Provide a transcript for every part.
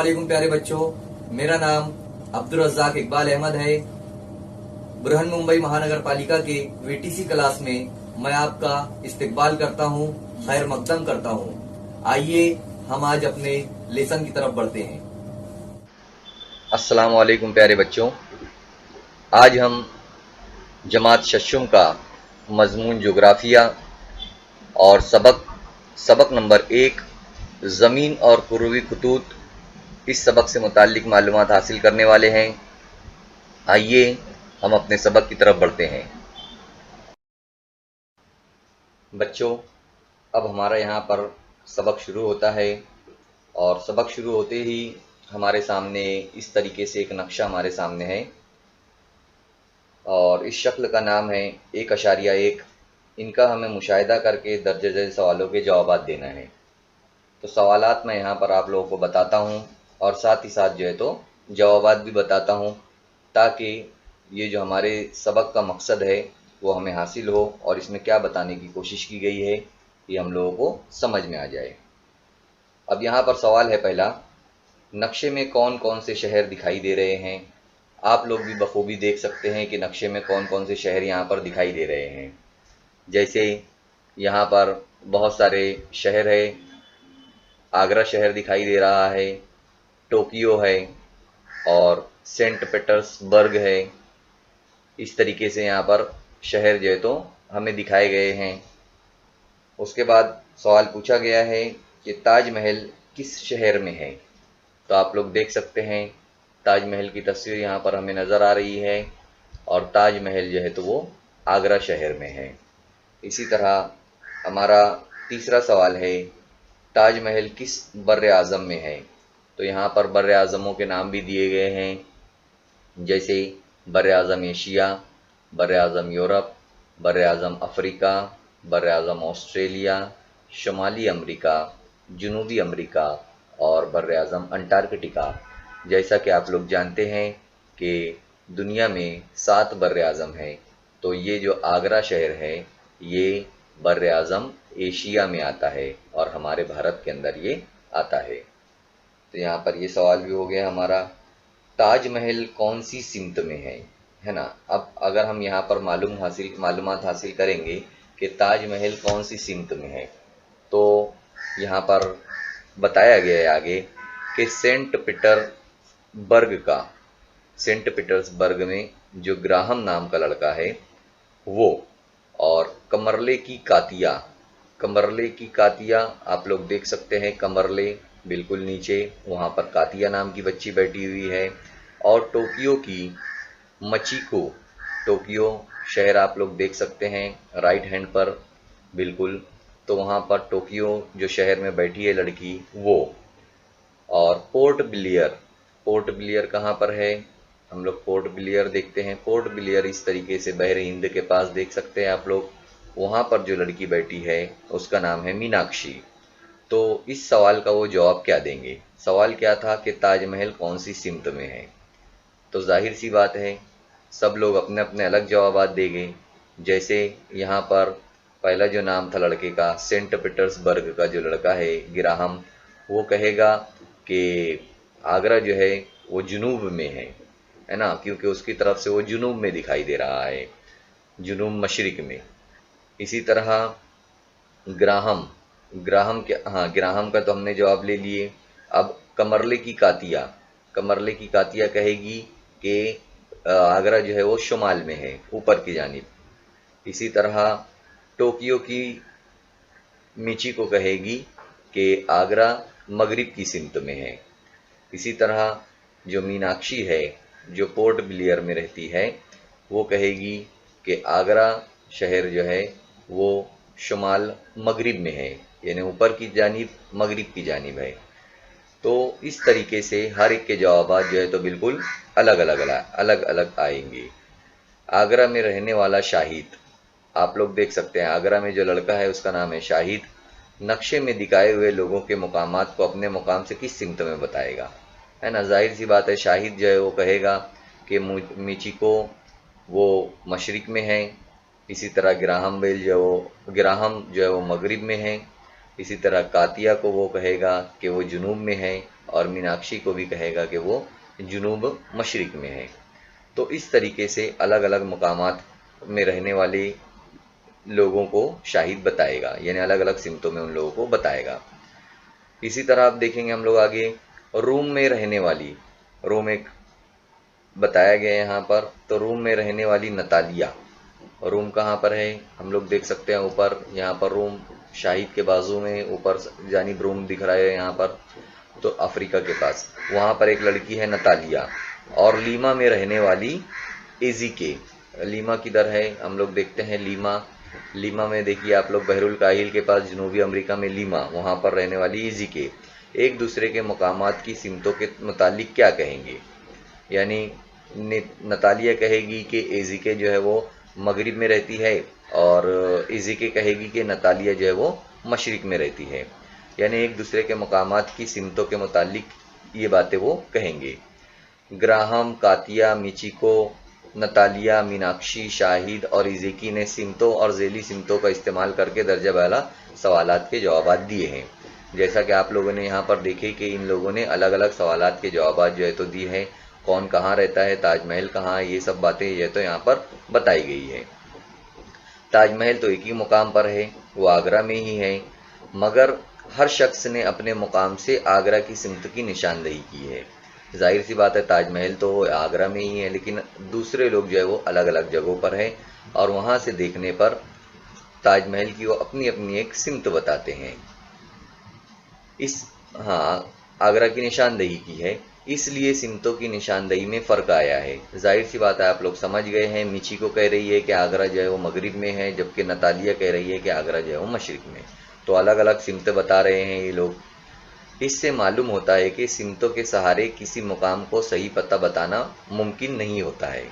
वालेकुम प्यारे बच्चों, मेरा नाम अब्दुल रज़्ज़ाक इकबाल अहमद है। बुरहन मुंबई महानगर पालिका के वीटीसी क्लास में मैं आपका इस्तकबाल करता हूँ, खैर मकदम करता हूँ। आइए हम आज अपने लेसन की तरफ बढ़ते हैं। अस्सलाम वालेकुम प्यारे बच्चों, आज हम जमात शशुम का मजमून जोग्राफिया और सबक नंबर 1 ज़मीन और कुरवी खतूत, इस सबक से मुताल्लिक मालूमात हासिल करने वाले हैं। आइए हम अपने सबक की तरफ बढ़ते हैं। बच्चों, अब हमारा यहाँ पर सबक शुरू होता है और सबक शुरू होते ही हमारे सामने इस तरीके से एक नक्शा हमारे सामने है और इस शक्ल का नाम है 1.1। इनका हमें मुशाहिदा करके दर्ज ज़ैल सवालों के जवाब देना है। तो सवालात मैं यहाँ पर आप लोगों को बताता हूँ और साथ ही साथ जो है तो जवाबात भी बताता हूँ, ताकि ये जो हमारे सबक का मकसद है वो हमें हासिल हो और इसमें क्या बताने की कोशिश की गई है ये हम लोगों को समझ में आ जाए। अब यहाँ पर सवाल है पहला, नक्शे में कौन कौन से शहर दिखाई दे रहे हैं। आप लोग भी बखूबी देख सकते हैं कि नक्शे में कौन कौन से शहर यहाँ पर दिखाई दे रहे हैं। जैसे यहाँ पर बहुत सारे शहर है, आगरा शहर दिखाई दे रहा है, टोक्यो है और सेंट पीटर्सबर्ग है। इस तरीके से यहाँ पर शहर जो है तो हमें दिखाए गए हैं। उसके बाद सवाल पूछा गया है कि ताजमहल किस शहर में है। तो आप लोग देख सकते हैं ताजमहल की तस्वीर यहाँ पर हमें नज़र आ रही है और ताजमहल जो है तो वो आगरा शहर में है। इसी तरह हमारा तीसरा सवाल है, ताजमहल किस बर्र आज़म में है। तो यहाँ पर बर्र आज़मों के नाम भी दिए गए हैं, जैसे बर्र आज़म एशिया, बर्र आज़म यूरोप, बर्र आज़म अफ्रीका, बर्र आज़म ऑस्ट्रेलिया, शुमाली अमरीका, जनूबी अमरीका और बर्र आज़म अंटार्कटिका। जैसा कि आप लोग जानते हैं कि दुनिया में 7 बर्र आज़म हैं, तो ये जो आगरा शहर है ये बर्र आज़म एशिया में आता है और हमारे भारत के अंदर ये आता है। तो यहाँ पर ये सवाल भी हो गया हमारा, ताजमहल कौन सी सिमत में है ना। अब अगर हम यहाँ पर मालूमात हासिल करेंगे कि ताजमहल कौन सी सिमत में है, तो यहाँ पर बताया गया है आगे कि सेंट पीटर्सबर्ग में जो ग्राहम नाम का लड़का है वो, और कमरले की कातिया आप लोग देख सकते हैं, कमरले बिल्कुल नीचे, वहाँ पर कातिया नाम की बच्ची बैठी हुई है। और टोक्यो की मचिको, टोक्यो शहर आप लोग देख सकते हैं राइट हैंड पर बिल्कुल, तो वहाँ पर टोक्यो जो शहर में बैठी है लड़की वो। और पोर्ट ब्लियर कहाँ पर है, हम लोग पोर्ट ब्लियर देखते हैं। पोर्ट ब्लियर इस तरीके से बहरे हिंद के पास देख सकते हैं आप लोग, वहाँ पर जो लड़की बैठी है उसका नाम है मीनाक्षी। तो इस सवाल का वो जवाब क्या देंगे। सवाल क्या था कि ताजमहल कौन सी सिमत में है, तो जाहिर सी बात है सब लोग अपने अपने अलग जवाब देंगे। जैसे यहाँ पर पहला जो नाम था लड़के का, सेंट पीटर्सबर्ग का जो लड़का है ग्राहम, वो कहेगा कि आगरा जो है वो जुनूब में है ना, क्योंकि उसकी तरफ से वो जुनूब में दिखाई दे रहा है, जुनूब मशरिक में। इसी तरह ग्राहम का तो हमने जवाब ले लिए। अब कमरले की कातिया कहेगी कि आगरा जो है वो शुमाल में है, ऊपर की जानिब। इसी तरह टोक्यो की मिची को कहेगी कि आगरा मगरिब की सिमत में है। इसी तरह जो मीनाक्षी है जो पोर्ट ब्लियर में रहती है वो कहेगी कि आगरा शहर जो है वो शुमाल मगरिब में है, यानी ऊपर की जानिब मगरिब की जानिब है। तो इस तरीके से हर एक के जवाब जो है तो बिल्कुल अलग अलग आएंगे। आगरा में रहने वाला शाहिद, आप लोग देख सकते हैं आगरा में जो लड़का है उसका नाम है शाहिद। नक्शे में दिखाए हुए लोगों के मुकामात को अपने मुकाम से किस सिमत में बताएगा, है ना। जाहिर सी बात है शाहिद जो है वो कहेगा कि मिचिको वो मशरिक में है। इसी तरह ग्राहम जो है वो मगरिब में है। इसी तरह कातिया को वो कहेगा कि वो जुनूब में है, और मीनाक्षी को भी कहेगा कि वो जुनूब मशरिक में है। तो इस तरीके से अलग अलग मकामात में रहने वाले लोगों को शाहिद बताएगा, यानी अलग अलग सिमतों में उन लोगों को बताएगा। इसी तरह आप देखेंगे हम लोग आगे रूम में रहने वाली, रूम एक बताया गया है यहाँ पर, तो रूम में रहने वाली नतालिया। रूम कहाँ पर है, हम लोग देख सकते हैं ऊपर, यहाँ पर रूम शाहिद के बाजू में ऊपर जानिब रूम दिख रहा है यहाँ पर, तो अफ्रीका के पास, वहाँ पर एक लड़की है नतालिया। और लीमा में रहने वाली एजिके, लीमा किधर है, हम लोग देखते हैं लीमा में देखिए आप लोग बहरुल काहिल के पास जनूबी अमेरिका में लीमा, वहाँ पर रहने वाली एजिके एक दूसरे के मकामात की सिमतों के मुतालिक क्या कहेंगे, यानी नतालिया कहेगी कि एजिके जो है वो मगरिब में रहती है, और एजिके कहेगी कि नतालिया जो है वो मशरिक में रहती है, यानी एक दूसरे के मकामात की सिमतों के मुतालिक ये बातें वो कहेंगे। Graham, Katia, Michiko, Natalia, Meenakshi, Shahid और इज़ेकी ने सिमतों और ज़ेली सिमतों का इस्तेमाल करके दर्जा वाला सवालात के जवाबात दिए हैं। जैसा कि आप लोगों ने यहाँ पर देखे कि इन लोगों ने अलग अलग सवालात के जवाबात जो है तो दिए हैं। कौन कहाँ रहता है, ताजमहल कहाँ है, ये सब बातें ये तो यहाँ पर बताई गई है। ताजमहल तो एक ही मुकाम पर है, वो आगरा में ही है, मगर हर शख्स ने अपने मुकाम से आगरा की सिमत की निशानदही की है। जाहिर सी बात है ताजमहल तो आगरा में ही है, लेकिन दूसरे लोग जो है वो अलग अलग जगहों पर हैं, और वहाँ से देखने पर ताजमहल की वो अपनी अपनी एक सिमत बताते हैं। आगरा की निशानदही की है, इसलिए सिमतों की निशानदही में फ़र्क आया है। जाहिर सी बात है आप लोग समझ गए हैं। मिची को कह रही है कि आगरा जो है वो मगरिब में है, जबकि नतालिया कह रही है कि आगरा जो है वो मशरिक में। तो अलग अलग सिमतें बता रहे हैं ये लोग। इससे मालूम होता है कि सिमतों के सहारे किसी मुकाम को सही पता बताना मुमकिन नहीं होता है।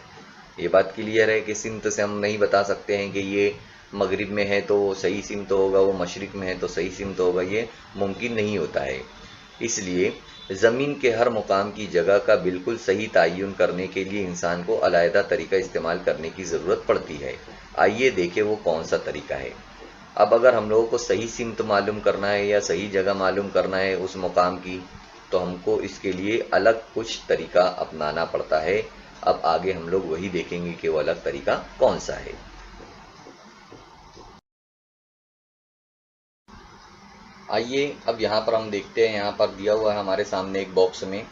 ये बात क्लियर है कि सिमत से हम नहीं बता सकते हैं कि ये मगरिब में है तो सही सिमत होगा, वो मशरिक में है तो सही सिमत होगा, ये मुमकिन नहीं होता है। इसलिए ज़मीन के हर मुकाम की जगह का बिल्कुल सही तयन करने के लिए इंसान को अलहदा तरीका इस्तेमाल करने की ज़रूरत पड़ती है। आइए देखें वो कौन सा तरीका है। अब अगर हम लोगों को सही सिमत मालूम करना है या सही जगह मालूम करना है उस मुकाम की, तो हमको इसके लिए अलग कुछ तरीका अपनाना पड़ता है। अब आगे हम लोग वही देखेंगे कि वो अलग तरीका कौन सा है। आइए अब यहाँ पर हम देखते हैं, यहाँ पर दिया हुआ है हमारे सामने एक बॉक्स में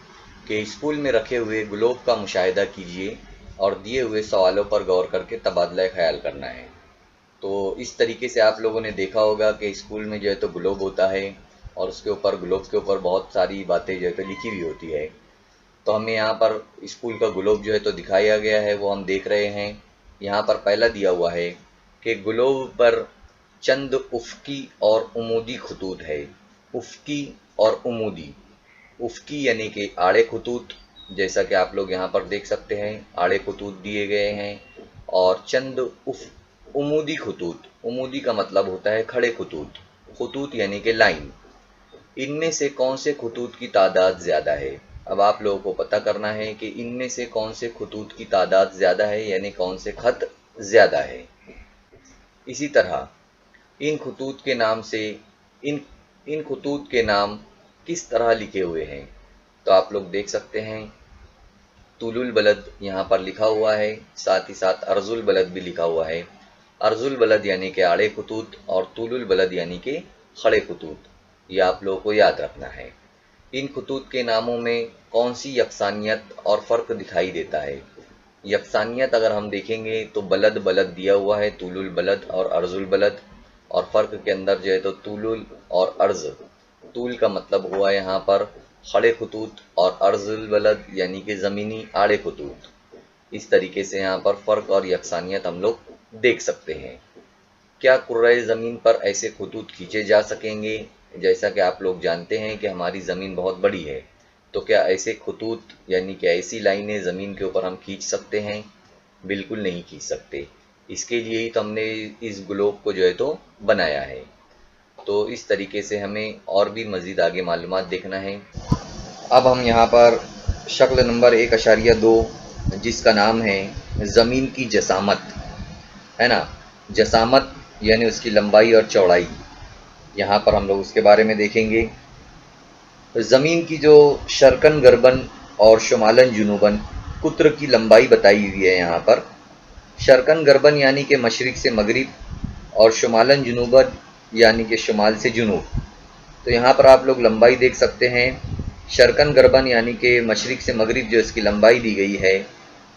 कि स्कूल में रखे हुए ग्लोब का मुशाहिदा कीजिए और दिए हुए सवालों पर गौर करके तबादला ख्याल करना है। तो इस तरीके से आप लोगों ने देखा होगा कि स्कूल में जो है तो ग्लोब होता है और उसके ऊपर ग्लोब के ऊपर बहुत सारी बातें जो है तो लिखी हुई होती है। तो हमें यहाँ पर स्कूल का ग्लोब जो है तो दिखाया गया है, वो हम देख रहे हैं। यहाँ पर पहला दिया हुआ है कि ग्लोब पर चंद उफ़की और उमूदी खतूत है। उफ़की और उमूदी, उफ़की यानी कि आड़े खतूत, जैसा कि आप लोग यहाँ पर देख सकते हैं आड़े खतूत दिए गए हैं, और चंद उमूदी खतूत, उमूदी का मतलब होता है खड़े खतूत, खतूत यानी कि लाइन। इनमें से कौन से खतूत की तादाद ज़्यादा है। अब आप लोगों को पता करना है कि इनमें से कौन से खतूत की तादाद ज़्यादा है, यानी कौन से खत ज़्यादा है। इसी तरह इन खतूत के नाम से इन खतूत के नाम किस तरह लिखे हुए हैं, तो आप लोग देख सकते हैं तुलुल बलद यहाँ पर लिखा हुआ है, साथ ही साथ अर्जुल बलद भी लिखा हुआ है। अर्जुल बलद यानी कि आड़े खतूत और तुलुल बलद यानी कि खड़े खतूत, ये आप लोगों को याद रखना है। इन खतूत के नामों में कौन सी यकसानियत और फ़र्क दिखाई देता है। यकसानियत अगर हम देखेंगे तो बलद बलद दिया हुआ है, तुलुल बलद और अर्जुल बलद, और फ़र्क के अंदर जो है तो तुलुल और अर्ज, तूल का मतलब हुआ यहाँ पर खड़े खतूत और अर्जुल बलद यानी कि ज़मीनी आड़े खतूत। इस तरीके से यहाँ पर फ़र्क और यकसानियत हम लोग देख सकते हैं। क्या कुर्रे ज़मीन पर ऐसे खतूत खींचे जा सकेंगे। जैसा कि आप लोग जानते हैं कि हमारी ज़मीन बहुत बड़ी है, तो क्या ऐसे खतूत यानी कि ऐसी लाइनें ज़मीन के ऊपर हम खींच सकते हैं। बिल्कुल नहीं खींच सकते। इसके लिए ही तो हमने इस ग्लोब को जो है तो बनाया है। तो इस तरीके से हमें और भी मज़ीद आगे मालूमात देखना है। अब हम यहाँ पर शक्ल नंबर 1.2 जिसका नाम है ज़मीन की जसामत, है ना। जसामत यानी उसकी लंबाई और चौड़ाई, यहाँ पर हम लोग उसके बारे में देखेंगे। ज़मीन की जो शर्कन गर्बन और शुमालन जुनूबन कुत्र की लंबाई बताई हुई है यहाँ पर। शर्कन गर्बन यानी कि मशरिक से मगरिब और शुमालन जुनूबन यानी कि शुमाल से जुनूब। तो यहाँ पर आप लोग लंबाई देख सकते हैं। शर्कन गर्बन यानी कि मशरिक से मगरिब जो इसकी लंबाई दी गई है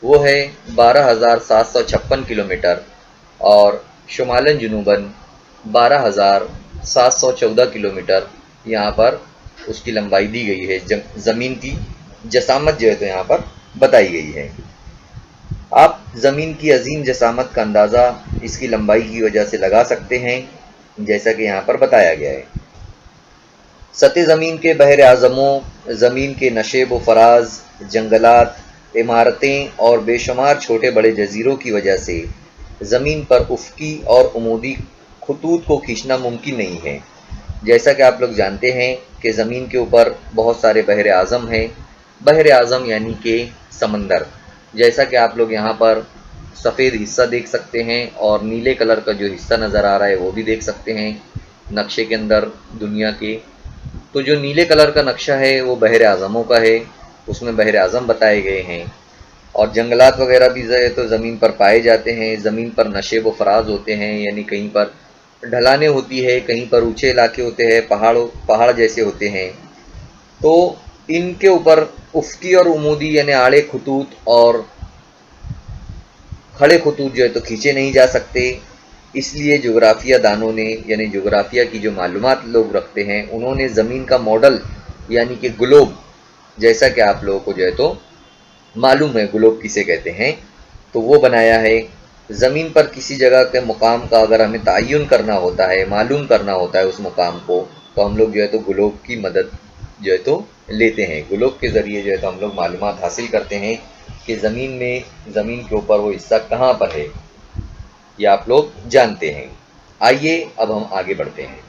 वो है 12,756 किलोमीटर और शुमालन जुनूबन 12,714 किलोमीटर यहाँ पर उसकी लंबाई दी गई है। ज़मीन की जसामत जो है तो यहाँ पर बताई गई है। आप ज़मीन की अजीम जसामत का अंदाज़ा इसकी लंबाई की वजह से लगा सकते हैं, जैसा कि यहाँ पर बताया गया है। सतह ज़मीन के बहर आज़मों, ज़मीन के नशेब व फराज, जंगलात, इमारतें और बेशुमार छोटे बड़े जजीरों की वजह से ज़मीन पर उफ़क़ी और उमूदी खतूत को खींचना मुमकिन नहीं है। जैसा कि आप लोग जानते हैं कि ज़मीन के ऊपर बहुत सारे बहर आज़म हैं। बहर आज़म यानी कि समंदर। जैसा कि आप लोग यहाँ पर सफ़ेद हिस्सा देख सकते हैं और नीले कलर का जो हिस्सा नज़र आ रहा है वो भी देख सकते हैं नक्शे के अंदर दुनिया के। तो जो नीले कलर का नक्शा है वो बहर आज़मों का है, उसमें बहर आज़म बताए गए हैं। और जंगलात वगैरह भी जो है तो ज़मीन पर पाए जाते हैं। ज़मीन पर नशेब व फराज होते हैं, यानी कहीं पर ढलानें होती है, कहीं पर ऊंचे इलाके होते हैं, पहाड़ जैसे होते हैं। तो इनके ऊपर उफ़क़ी और उमूदी यानी आड़े खतूत और खड़े खतूत जो है तो खींचे नहीं जा सकते। इसलिए जोग्राफिया दानों ने यानी जोग्राफिया की जो मालूमात लोग रखते हैं उन्होंने ज़मीन का मॉडल यानी कि ग्लोब, जैसा कि आप लोगों को जो है तो मालूम है ग्लोब किसे कहते हैं, तो वो बनाया है। ज़मीन पर किसी जगह के मुकाम का अगर हमें तयन करना होता है, मालूम करना होता है उस मुकाम को, तो हम लोग जो है तो ग्लोब की मदद जो है तो लेते हैं। ग्लोब के ज़रिए जो है तो हम लोग मालूमात हासिल करते हैं कि ज़मीन के ऊपर वो हिस्सा कहाँ पर है, ये आप लोग जानते हैं। आइए अब हम आगे बढ़ते हैं।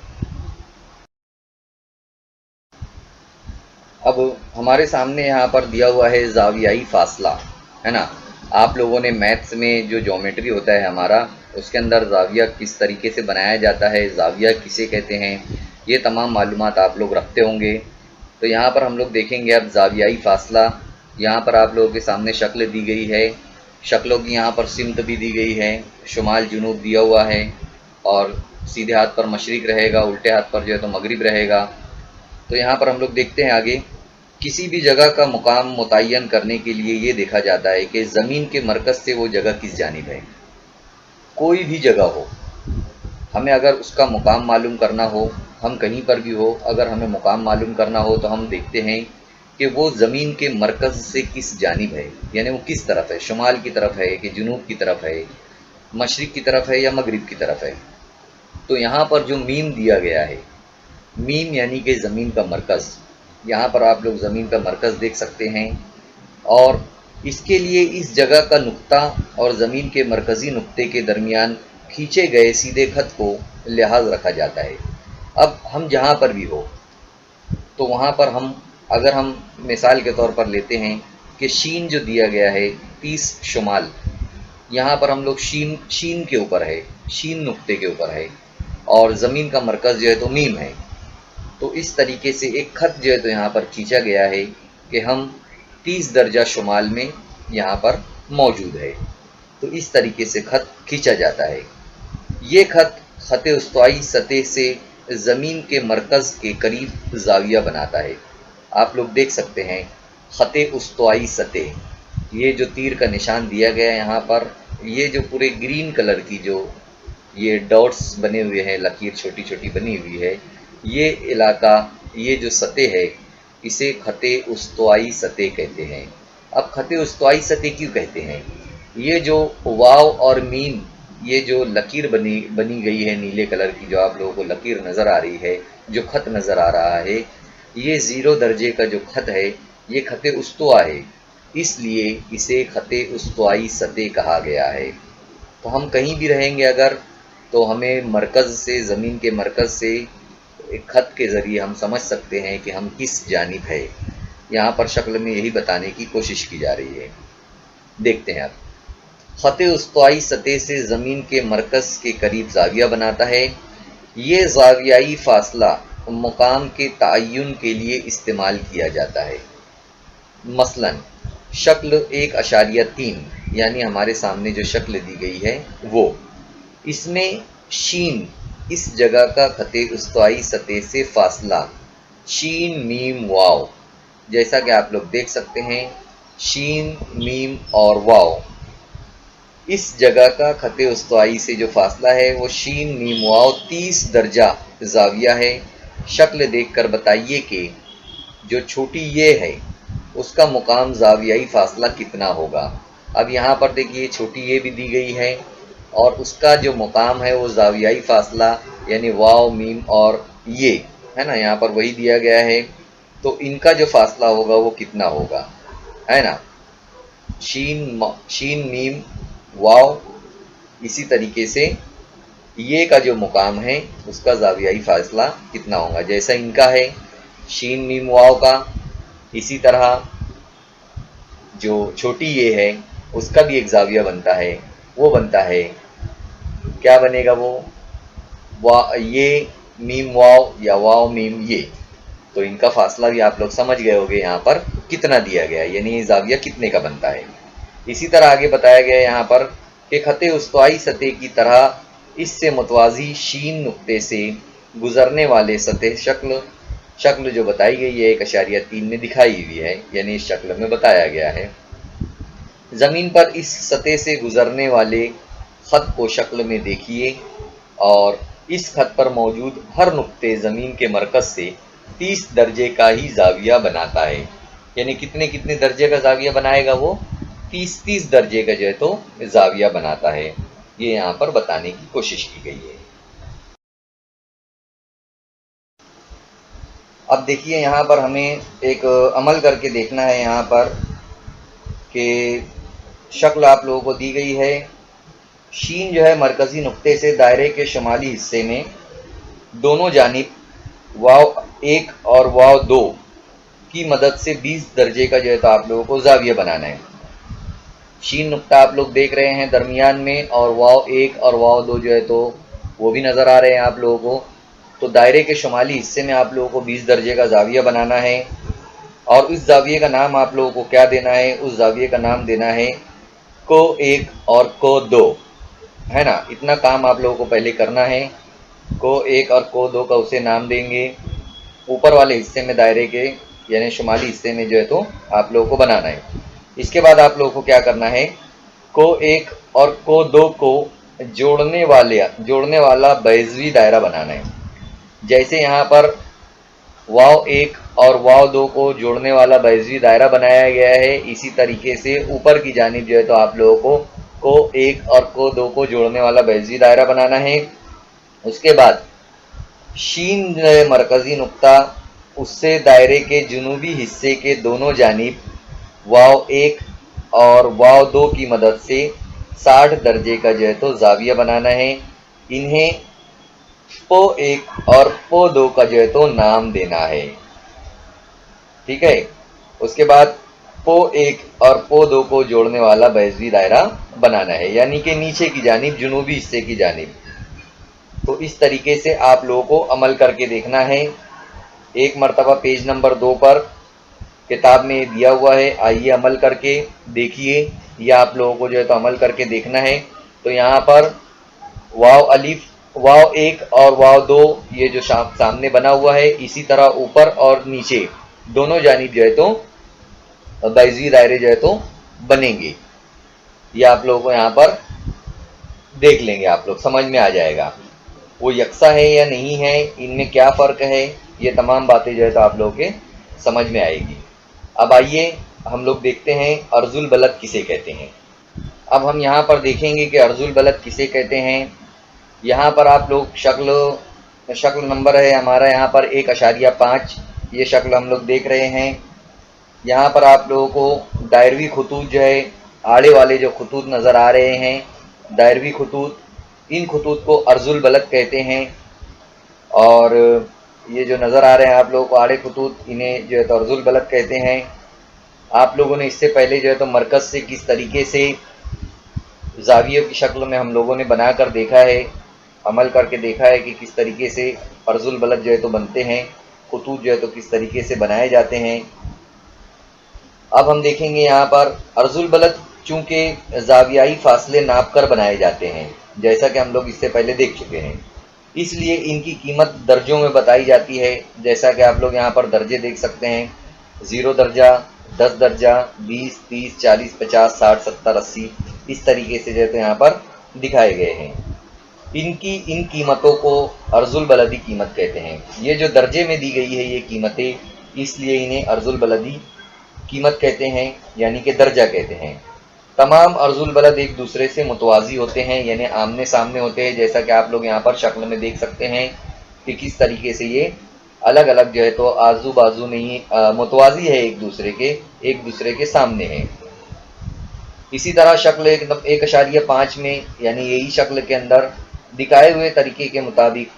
अब हमारे सामने यहाँ पर दिया हुआ है ज़ावियाई फासला, है ना। आप लोगों ने मैथ्स में जो ज्योमेट्री होता है हमारा, उसके अंदर ज़ाविया किस तरीके से बनाया जाता है, ज़ाविया किसे कहते हैं, ये तमाम मालूमात आप लोग रखते होंगे। तो यहाँ पर हम लोग देखेंगे अब ज़ावियाई फासला। यहाँ पर आप लोगों के सामने शक्ल दी गई है, शक्लों की यहाँ पर सिमत भी दी गई है, शुमाल जुनूब दिया हुआ है और सीधे हाथ पर मशरिक रहेगा, उल्टे हाथ पर जो है तो मगरिब रहेगा। तो यहाँ पर हम लोग देखते हैं आगे, किसी भी जगह का मुकाम मुतय्यन करने के लिए ये देखा जाता है कि ज़मीन के मरकज़ से वो जगह किस जानिब है। कोई भी जगह हो, हमें अगर उसका मुकाम मालूम करना हो, हम कहीं पर भी हो, अगर हमें मुकाम मालूम करना हो तो हम देखते हैं कि वो ज़मीन के मरकज़ से किस जानिब है, यानी वो किस तरफ है, शुमाल की तरफ है कि जुनूब की तरफ है, मशरिक की तरफ है या मगरिब की तरफ है। तो यहाँ पर जो मीम दिया गया है, मीम यानी कि ज़मीन का मरकज़, यहाँ पर आप लोग ज़मीन का मरकज़ देख सकते हैं और इसके लिए इस जगह का नुक्ता और ज़मीन के मरकज़ी नुक्ते के दरमियान खींचे गए सीधे खत को लिहाज रखा जाता है। अब हम जहाँ पर भी हो तो वहाँ पर अगर हम मिसाल के तौर पर लेते हैं कि शीन जो दिया गया है 30 शुमाल, यहाँ पर हम लोग शीन के ऊपर है, शीन नुक्ते के ऊपर है और ज़मीन का मरकज़ जो है तो मीम है। तो इस तरीके से एक खत जो है तो यहाँ पर खींचा गया है कि हम 30 दर्जा शुमाल में यहाँ पर मौजूद है। तो इस तरीके से खत खींचा जाता है। ये खत उस्तवाई सतह से ज़मीन के मरकज़ के करीब ज़ाविया बनाता है। आप लोग देख सकते हैं खत उस्तवाई सतह, ये जो तीर का निशान दिया गया है यहाँ पर, ये जो पूरे ग्रीन कलर की जो ये डॉट्स बने हुए हैं, लकीर छोटी छोटी बनी हुई है, ये इलाका, ये जो सतह है इसे खते उस्तवाई सतह कहते हैं। अब खते उस्तवाई सतह क्यों कहते हैं? ये जो वाव और मीम, ये जो लकीर बनी गई है नीले कलर की, जो आप लोगों को लकीर नज़र आ रही है, जो खत नज़र आ रहा है, ये 0 दर्जे का जो खत है ये खते उस्तवा है, इसलिए इसे खते उस्तवाई सतह कहा गया है। तो हम कहीं भी रहेंगे अगर, तो हमें मरकज़ से, ज़मीन के मरकज़ से एक खत के ज़रिए हम समझ सकते हैं कि हम किस जानिब है। यहाँ पर शक्ल में यही बताने की कोशिश की जा रही है। देखते हैं अब, खत उस्तवाई सतह से ज़मीन के मरकज़ के करीब ज़ाविया बनाता है। یہ زاویائی فاصلہ مقام کے تعین کے لیے استعمال کیا جاتا ہے۔ مثلا شکل 1.3 یعنی ہمارے سامنے جو شکل دی گئی ہے وہ، اس میں شین اس جگہ کا خط استوائی سطح سے فاصلہ شین میم واو، جیسا کہ آپ لوگ دیکھ سکتے ہیں شین میم اور واو، اس جگہ کا خط استوائی سے جو فاصلہ ہے وہ شین میم واو 30 درجہ زاویہ ہے۔ شکل دیکھ کر بتائیے کہ جو چھوٹی یہ ہے اس کا مقام زاویائی فاصلہ کتنا ہوگا۔ اب یہاں پر دیکھیے چھوٹی یہ بھی دی گئی ہے اور اس کا جو مقام ہے وہ زاویائی فاصلہ یعنی واو میم اور یہ ہے نا، یہاں پر وہی دیا گیا ہے، تو ان کا جو فاصلہ ہوگا وہ کتنا ہوگا، ہے نا، شین میم واو، اسی طریقے سے یہ کا جو مقام ہے اس کا زاویائی فاصلہ کتنا ہوگا، جیسا ان کا ہے شین میم واو کا، اسی طرح جو چھوٹی یہ ہے اس کا بھی ایک زاویہ بنتا ہے، وہ بنتا ہے کیا بنے گا وہ یہ میم واو یا واو میم یہ، تو ان کا فاصلہ بھی آپ لوگ سمجھ گئے ہوگے یہاں پر کتنا دیا گیا ہے، یعنی یہ زاویہ کتنے کا بنتا ہے۔ اسی طرح آگے بتایا گیا ہے یہاں پر کہ خط استوائی سطح کی طرح اس سے متوازی شین نقطے سے گزرنے والے سطح شکل جو بتائی گئی ہے 1.3 میں دکھائی ہوئی ہے، یعنی اس شکل میں بتایا گیا ہے۔ زمین پر اس سطح سے گزرنے والے خط کو شکل میں دیکھیے اور اس خط پر موجود ہر نقطے زمین کے مرکز سے 30 درجے کا ہی زاویہ بناتا ہے، یعنی کتنے درجے کا زاویہ بنائے گا وہ 30 درجے کا جو ہے تو زاویہ بناتا ہے، یہ یہاں پر بتانے کی کوشش کی گئی ہے۔ اب دیکھیے یہاں پر ہمیں ایک عمل کر کے دیکھنا ہے یہاں پر کہ شکل آپ لوگوں کو دی گئی ہے، شین جو ہے مرکزی نقطے سے دائرے کے شمالی حصے میں دونوں جانب واو 1 اور واو 2 کی مدد سے 20 درجے کا جو ہے تو آپ لوگوں کو زاویہ بنانا ہے۔ شین نقطہ آپ لوگ دیکھ رہے ہیں درمیان میں، اور واو 1 اور واو 2 جو ہے تو وہ بھی نظر آ رہے ہیں آپ لوگوں کو، تو دائرے کے شمالی حصے میں آپ لوگوں کو 20 درجے کا زاویہ بنانا ہے، اور اس زاویے کا نام آپ لوگوں کو کیا دینا ہے، اس زاویے کا نام دینا ہے کو 1 اور کو 2، ہے نا، اتنا کام آپ لوگوں کو پہلے کرنا ہے، کو 1 اور کو 2 کا اسے نام دیں گے، اوپر والے حصے میں دائرے کے یعنی شمالی حصے میں جو ہے تو آپ لوگوں کو بنانا ہے۔ اس کے بعد آپ لوگوں کو کیا کرنا ہے، کو 1 اور کو 2 کو جوڑنے والا بیضوی دائرہ بنانا ہے، جیسے یہاں پر واو 1 اور واو 2 کو جوڑنے والا بیضوی دائرہ بنایا گیا ہے، اسی طریقے سے اوپر کی جانب جو ہے تو آپ لوگوں کو 1 اور کو 2 کو جوڑنے والا بیضوی دائرہ بنانا ہے۔ اس کے بعد شین جو ہے مرکزی نقطہ، اس سے دائرے کے جنوبی حصے کے دونوں جانب واو 1 اور واو 2 کی مدد سے 60 درجے کا جو ہے تو زاویہ بنانا ہے، انہیں پو 1 اور پو 2 کا جو ہے تو نام دینا ہے، ٹھیک ہے۔ اس کے بعد پو 1 اور پو 2 کو جوڑنے والا بیضوی دائرہ بنانا ہے، یعنی کہ نیچے کی جانب جنوبی حصے کی جانب۔ تو اس طریقے سے آپ لوگوں کو عمل کر کے دیکھنا ہے، ایک مرتبہ پیج نمبر 2 پر کتاب میں دیا ہوا ہے، آئیے عمل کر کے دیکھیے، یہ آپ لوگوں کو جو ہے تو عمل کر کے دیکھنا ہے۔ تو یہاں پر واو 1 اور واو 2 یہ جو سامنے بنا ہوا ہے، اسی طرح اوپر اور نیچے دونوں جانب جو ہے تو بیضوی دائرے جو ہے تو بنیں گے، یہ آپ لوگوں کو یہاں پر دیکھ لیں گے، آپ لوگ سمجھ میں آ جائے گا وہ یکساں ہے یا نہیں ہے، ان میں کیا فرق ہے، یہ تمام باتیں جو ہے تو آپ لوگوں کے سمجھ میں آئے گی۔ اب آئیے ہم لوگ دیکھتے ہیں ارض البلد کسے کہتے ہیں۔ اب ہم یہاں پر دیکھیں گے کہ ارض البلد کسے کہتے ہیں۔ یہاں پر آپ لوگ شکل نمبر ہے ہمارا یہاں پر 1.5، یہ شکل ہم لوگ دیکھ رہے ہیں۔ یہاں پر آپ لوگوں کو دائروی خطوط جو ہے، آڑے والے جو خطوط نظر آ رہے ہیں دائروی خطوط، ان خطوط کو ارض البلد کہتے ہیں، اور یہ جو نظر آ رہے ہیں آپ لوگوں کو آڑے خطوط، انہیں جو ہے تو ارض البلد کہتے ہیں۔ آپ لوگوں نے اس سے پہلے جو ہے تو مرکز سے کس طریقے سے زاویے کی شکل میں ہم لوگوں نے بنا کر دیکھا ہے، عمل کر کے دیکھا ہے کہ کس طریقے سے عرض البلد جو ہے تو بنتے ہیں، خطوط جو ہے تو کس طریقے سے بنائے جاتے ہیں۔ اب ہم دیکھیں گے یہاں پر عرض البلد چونکہ زاویائی فاصلے ناپ کر بنائے جاتے ہیں، جیسا کہ ہم لوگ اس سے پہلے دیکھ چکے ہیں، اس لیے ان کی قیمت درجوں میں بتائی جاتی ہے، جیسا کہ آپ لوگ یہاں پر درجے دیکھ سکتے ہیں، 0 درجہ، 10 درجہ، 20، 30، 40، 50، 60، 70، 80، اس طریقے سے جو ہے تو یہاں پر دکھائے گئے ہیں۔ ان قیمتوں کو عرض البلدی قیمت کہتے ہیں۔ یہ جو درجے میں دی گئی ہے یہ قیمتیں، اس لیے انہیں عرض البلدی قیمت کہتے ہیں، یعنی کہ درجہ کہتے ہیں۔ تمام عرض البلد ایک دوسرے سے متوازی ہوتے ہیں، یعنی آمنے سامنے ہوتے ہیں، جیسا کہ آپ لوگ یہاں پر شکل میں دیکھ سکتے ہیں کہ کس طریقے سے یہ الگ الگ جو ہے تو آزو بازو نہیں متوازی ہے، ایک دوسرے کے سامنے ہے۔ اسی طرح شکل 1.5 میں، یعنی یہی شکل کے اندر دکھائے ہوئے طریقے کے مطابق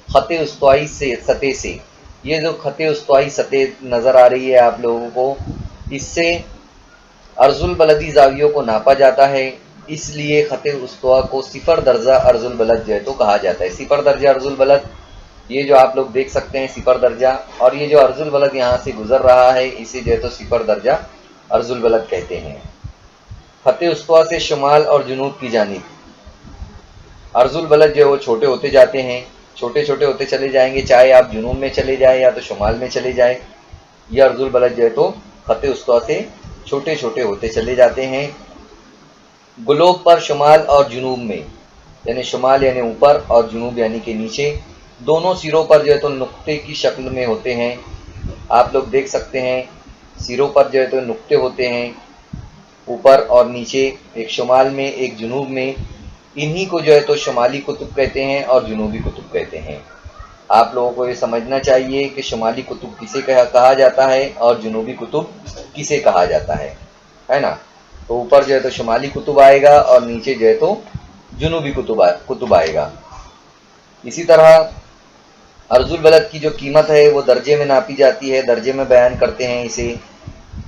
خط استوائی سے سطح سے، یہ جو خط استوائی سطح نظر آ رہی ہے آپ لوگوں کو، اس سے عرض البلدی زاویوں کو ناپا جاتا ہے، اس لیے خط استوا کو 0 درجہ عرض البلد جو ہے تو کہا جاتا ہے۔ 0 درجہ عرض البلد، یہ جو آپ لوگ دیکھ سکتے ہیں 0 درجہ، اور یہ جو عرض البلد یہاں سے گزر رہا ہے اسے جو ہے تو 0 درجہ عرض البلد کہتے ہیں۔ خط استوا سے شمال اور جنوب کی جانب عرض البلد جو ہے وہ چھوٹے ہوتے جاتے ہیں، چھوٹے چھوٹے ہوتے چلے جائیں گے، چاہے آپ جنوب میں چلے جائیں یا تو شمال میں چلے جائیں، یہ عرض البلد جو ہے تو خط استوا سے چھوٹے چھوٹے ہوتے چلے جاتے ہیں۔ گلوب پر شمال اور جنوب میں، یعنی شمال یعنی اوپر اور جنوب یعنی کہ نیچے، دونوں سروں پر جو ہے تو نقطے کی شکل میں ہوتے ہیں۔ آپ لوگ دیکھ سکتے ہیں سروں پر جو ہے تو نقطے ہوتے ہیں، اوپر اور نیچے، ایک شمال میں ایک جنوب میں، انہی کو جو ہے تو شمالی قطب کہتے ہیں اور جنوبی قطب کہتے ہیں۔ آپ لوگوں کو یہ سمجھنا چاہیے کہ شمالی قطب کسے کہا جاتا ہے اور جنوبی قطب کسے کہا جاتا ہے نا؟ تو اوپر جو ہے تو شمالی قطب آئے گا اور نیچے جو ہے تو جنوبی قطب آئے گا۔ اسی طرح عرض البلد کی جو قیمت ہے وہ درجے میں ناپی جاتی ہے، درجے میں بیان کرتے ہیں اسے۔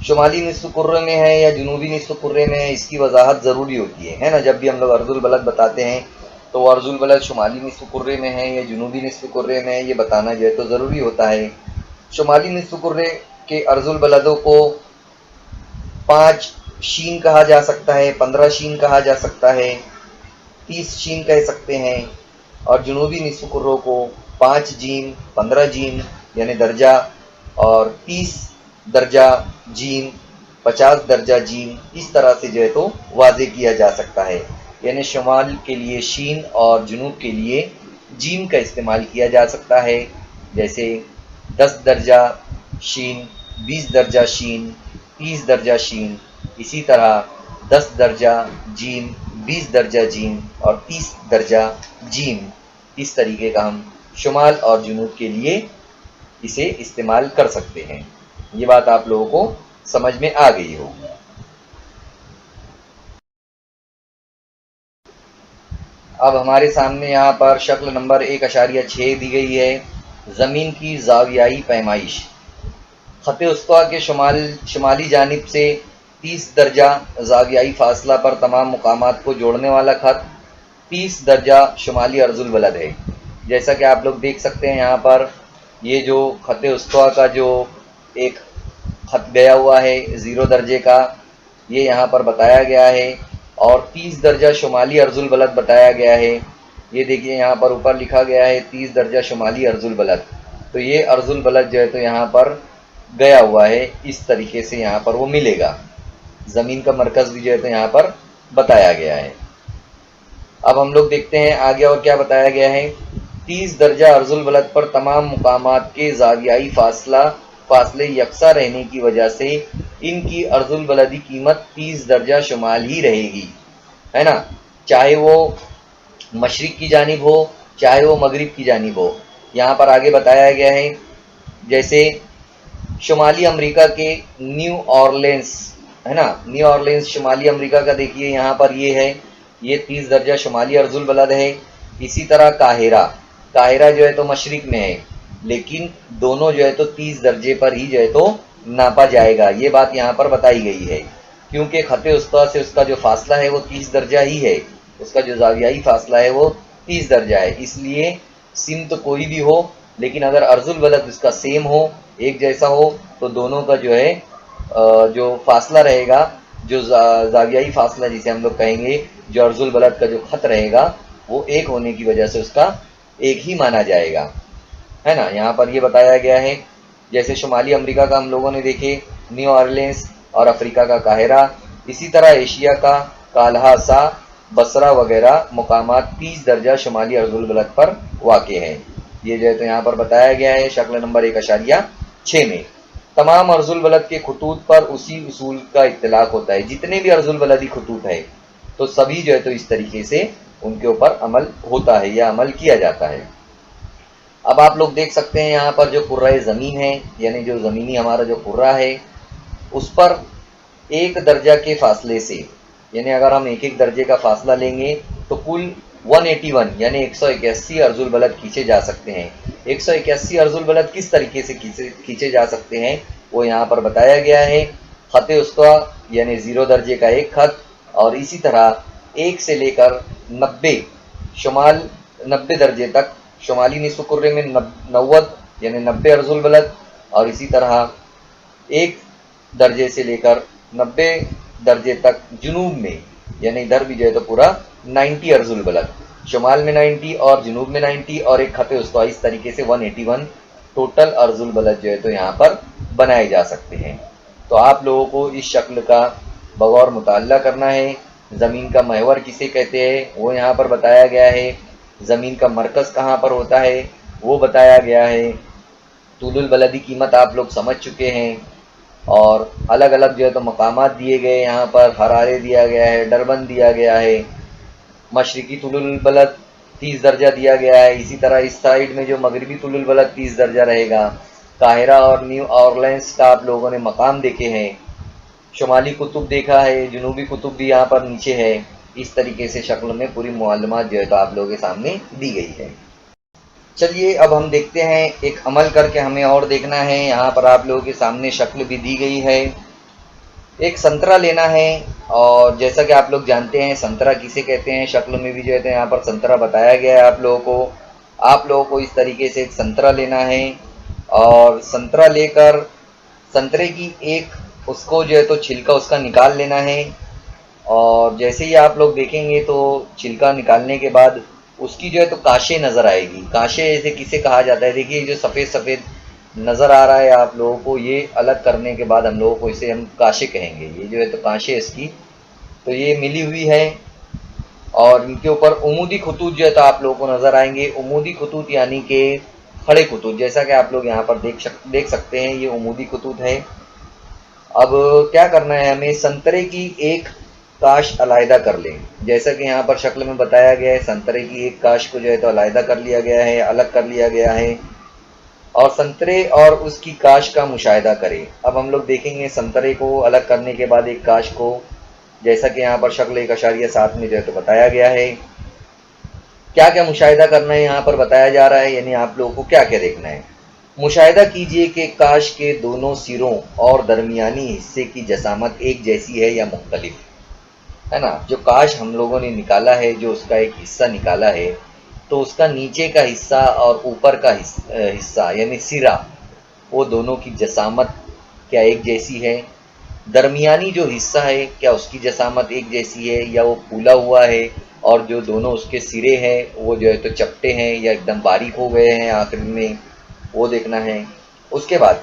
شمالی نصف کرے میں ہے یا جنوبی نصف کرے میں ہے، اس کی وضاحت ضروری ہوتی ہے نا؟ جب بھی ہم لوگ عرض البلد بتاتے ہیں تو عرض البلد شمالی نصف کرے میں ہے یا جنوبی نصف کرے میں ہے، یہ بتانا جو ہے تو ضروری ہوتا ہے۔ شمالی نصف کرے کے عرض البلدوں کو 5 شین کہا جا سکتا ہے، 15 شین کہا جا سکتا ہے، 30 شین کہہ سکتے ہیں، اور جنوبی نصف کروں کو 5 جیم، 15 جیم یعنی درجہ، اور 30 درجہ جیم، 50 درجہ جیم، اس طرح سے جو ہے تو واضح کیا جا سکتا ہے۔ یعنی شمال کے لیے شین اور جنوب کے لیے جیم کا استعمال کیا جا سکتا ہے، جیسے 10 درجہ شین، 20 درجہ شین، 30 درجہ شین، اسی طرح 10 درجہ جیم، 20 درجہ جیم اور 30 درجہ جیم، اس طریقے کا ہم شمال اور جنوب کے لیے اسے استعمال کر سکتے ہیں۔ یہ بات آپ لوگوں کو سمجھ میں آ گئی ہوگی۔ اب ہمارے سامنے یہاں پر شکل نمبر 1.6 دی گئی ہے، زمین کی زاویائی پیمائش۔ خط استوا کے شمالی جانب سے 30 درجہ زاویائی فاصلہ پر تمام مقامات کو جوڑنے والا خط 30 درجہ شمالی عرض البلد ہے۔ جیسا کہ آپ لوگ دیکھ سکتے ہیں یہاں پر یہ جو خط استوا کا جو ایک خط گیا ہوا ہے 0 درجے کا، یہ یہاں پر بتایا گیا ہے، اور 30 درجہ شمالی عرض البلد بتایا گیا ہے۔ یہ دیکھیے یہاں پر اوپر لکھا گیا ہے 30 درجہ شمالی عرض البلد، تو یہ عرض البلد جو ہے تو یہاں پر گیا ہوا ہے، اس طریقے سے یہاں پر وہ ملے گا۔ زمین کا مرکز بھی جو ہے تو یہاں پر بتایا گیا ہے۔ اب ہم لوگ دیکھتے ہیں آگے اور کیا بتایا گیا ہے۔ 30 درجہ عرض البلد پر تمام مقامات کے زاویائی فاصلے یکساں رہنے کی وجہ سے ان کی عرض البلدی قیمت 30 درجہ شمال ہی رہے گی، ہے نا؟ چاہے وہ مشرق کی جانب ہو چاہے وہ مغرب کی جانب ہو۔ یہاں پر آگے بتایا گیا ہے جیسے شمالی امریکہ کے نیو اورلینس، ہے نا؟ نیو اورلینس شمالی امریکہ کا دیکھیے یہاں پر یہ ہے، یہ 30 درجہ شمالی عرض البلد ہے۔ اسی طرح قاہرہ جو ہے تو مشرق میں ہے، لیکن دونوں جو ہے تو 30 درجے پر ہی جو ہے تو ناپا جائے گا۔ یہ بات یہاں پر بتائی گئی ہے، کیونکہ خط استوا سے اس کا جو فاصلہ ہے وہ 30 درجہ ہی ہے، اس کا جو زاویائی فاصلہ ہے وہ 30 درجہ ہے، اس لیے سمت کوئی بھی ہو لیکن اگر عرض البلد اس کا سیم ہو، ایک جیسا ہو، تو دونوں کا جو ہے جو فاصلہ رہے گا، جو زاویائی فاصلہ جسے ہم لوگ کہیں گے، جو عرض البلد کا جو خط رہے گا وہ ایک ہونے کی وجہ سے اس کا ایک ہی مانا جائے گا، ہے نا۔ یہاں پر یہ بتایا گیا ہے جیسے شمالی امریکہ کا ہم لوگوں نے دیکھے نیو آرلینس اور افریقہ کا قاہرہ، اسی طرح ایشیا کا کالہاسا، بصرہ وغیرہ مقامات 30 درجہ شمالی عرض البلد پر واقع ہیں۔ یہ جو ہے تو یہاں پر بتایا گیا ہے شکل نمبر 1.6 میں۔ تمام عرض البلد کے خطوط پر اسی اصول کا اطلاق ہوتا ہے، جتنے بھی عرض البلدی خطوط ہے تو سبھی جو ہے تو اس طریقے سے ان کے اوپر عمل ہوتا ہے یا عمل کیا جاتا ہے۔ اب آپ لوگ دیکھ سکتے ہیں یہاں پر جو کرۂ زمین ہے، یعنی جو زمینی ہمارا جو کرہ ہے، اس پر ایک درجہ کے فاصلے سے، یعنی اگر ہم ایک ایک درجے کا فاصلہ لیں گے تو کل 181 یعنی 181 عرض البلد کھینچے جا سکتے ہیں۔ 181 عرض البلد کس طریقے سے کھینچے جا سکتے ہیں وہ یہاں پر بتایا گیا ہے۔ خط اسطویٰ یعنی 0 درجے کا ایک خط، اور اسی طرح 1 سے لے کر 90 درجے تک شمالی نصف کرے میں 90 یعنی 90 عرض البلد، اور اسی طرح 1 درجے سے لے کر 90 درجے تک جنوب میں، یعنی ادھر بھی جو ہے تو پورا 90 عرض البلد، شمال میں 90 اور جنوب میں 90 اور ایک خط اسطویٰ، اس طریقے سے 181 ٹوٹل عرض البلد جو ہے تو یہاں پر بنائے جا سکتے ہیں۔ تو آپ لوگوں کو اس شکل کا بغور مطالعہ کرنا ہے۔ زمین کا محور کسے کہتے ہیں وہ یہاں پر بتایا گیا ہے، زمین کا مرکز کہاں پر ہوتا ہے وہ بتایا گیا ہے، طول البلدی قیمت آپ لوگ سمجھ چکے ہیں، اور الگ الگ جو ہے تو مقامات دیے گئے، یہاں پر ہرارے دیا گیا ہے، ڈربن دیا گیا ہے، مشرقی طول البلد 30 درجہ دیا گیا ہے، اسی طرح اس سائیڈ میں جو مغربی طول البلد 30 درجہ رہے گا۔ قاہرہ اور نیو آرلینس کا آپ لوگوں نے مقام دیکھے ہیں، شمالی قطب دیکھا ہے، جنوبی قطب بھی یہاں پر نیچے ہے۔ اس طریقے سے شکل میں پوری معلومات جو ہے تو آپ لوگوں کے سامنے دی گئی ہے۔ چلیے اب ہم دیکھتے ہیں، ایک عمل کر کے ہمیں اور دیکھنا ہے۔ یہاں پر آپ لوگوں کے سامنے شکل بھی دی گئی ہے۔ ایک سنترا لینا ہے، اور جیسا کہ آپ لوگ جانتے ہیں سنترا کسے کہتے ہیں، شکل میں بھی جو ہے یہاں پر سنترا بتایا گیا ہے آپ لوگوں کو اس طریقے سے ایک سنترا لینا ہے، اور سنترا لے کر سنترے کی ایک اس کو جو ہے تو چھلکا اس کا نکال لینا ہے، اور جیسے ہی آپ لوگ دیکھیں گے تو چھلکا نکالنے کے بعد اس کی جو ہے تو کاشے نظر آئے گی۔ کاشے ایسے کسے کہا جاتا ہے، دیکھیے جو سفید سفید نظر آ رہا ہے آپ لوگوں کو، یہ الگ کرنے کے بعد ہم لوگوں کو اسے ہم کاشے کہیں گے۔ یہ جو ہے تو کاشے اس کی تو یہ ملی ہوئی ہے، اور ان کے اوپر عمودی خطوط جو ہے تو آپ لوگوں کو نظر آئیں گے۔ عمودی خطوط یعنی کہ کھڑے خطوط، جیسا کہ آپ لوگ یہاں پر دیکھ سکتے ہیں یہ عمودی خطوط ہے۔ اب کیا کرنا ہے، ہمیں سنترے کی ایک کاش علیحدہ کر لیں، جیسا کہ یہاں پر شکل میں بتایا گیا ہے۔ سنترے کی ایک کاش کو جو ہے تو علیحدہ کر لیا گیا ہے، الگ کر لیا گیا ہے، اور سنترے اور اس کی کاش کا مشاہدہ کریں۔ اب ہم لوگ دیکھیں گے سنترے کو الگ کرنے کے بعد ایک کاش کو، جیسا کہ یہاں پر شکل 1.7 میں جو ہے تو بتایا گیا ہے۔ کیا کیا مشاہدہ کرنا ہے یہاں پر بتایا جا رہا ہے، یعنی آپ لوگوں کو کیا کیا دیکھنا ہے۔ مشاہدہ کیجئے کہ کاش کے دونوں سروں اور درمیانی حصے کی جسامت ایک جیسی ہے یا مختلف ہے نا۔ جو کاش ہم لوگوں نے نکالا ہے، جو اس کا ایک حصہ نکالا ہے، تو اس کا نیچے کا حصہ اور اوپر کا حصہ یعنی سرا، وہ دونوں کی جسامت کیا ایک جیسی ہے۔ درمیانی جو حصہ ہے کیا اس کی جسامت ایک جیسی ہے یا وہ پھولا ہوا ہے، اور جو دونوں اس کے سرے ہیں وہ جو ہے تو چپٹے ہیں یا ایک دم باریک ہو گئے ہیں آخر میں، وہ دیکھنا ہے۔ اس کے بعد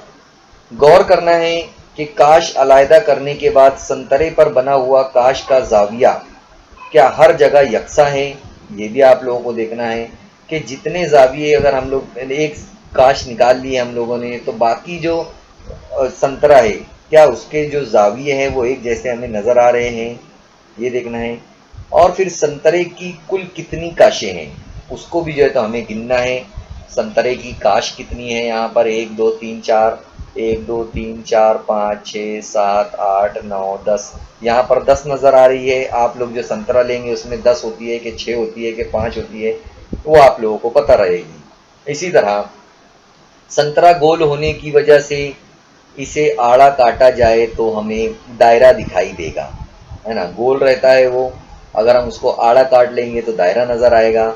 غور کرنا ہے کہ کاش علیحدہ کرنے کے بعد سنترے پر بنا ہوا کاش کا زاویہ کیا ہر جگہ یکساں ہے۔ یہ بھی آپ لوگوں کو دیکھنا ہے کہ جتنے زاویے اگر ہم لوگ ایک کاش نکال لیے ہم لوگوں نے، تو باقی جو سنترا ہے کیا اس کے جو زاویے ہیں وہ ایک جیسے ہمیں نظر آ رہے ہیں، یہ دیکھنا ہے۔ اور پھر سنترے کی کل کتنی کاشیں ہیں اس کو بھی جو ہے تو ہمیں گننا ہے۔ سنترے کی کاش کتنی ہے، یہاں پر 1 2 3 4 1 2 3 4 5 6 7 8 9 10، یہاں پر 10 نظر آ رہی ہے۔ آپ لوگ جو سنترا لیں گے اس میں 10 ہوتی ہے کہ 6 ہوتی ہے کہ 5 ہوتی ہے، وہ آپ لوگوں کو پتہ رہے گی۔ اسی طرح سنترا گول ہونے کی وجہ سے اسے آڑا کاٹا جائے تو ہمیں دائرہ دکھائی دے گا، ہے نا۔ گول رہتا ہے وہ، اگر ہم اس کو آڑا کاٹ لیں گے تو دائرہ نظر آئے گا۔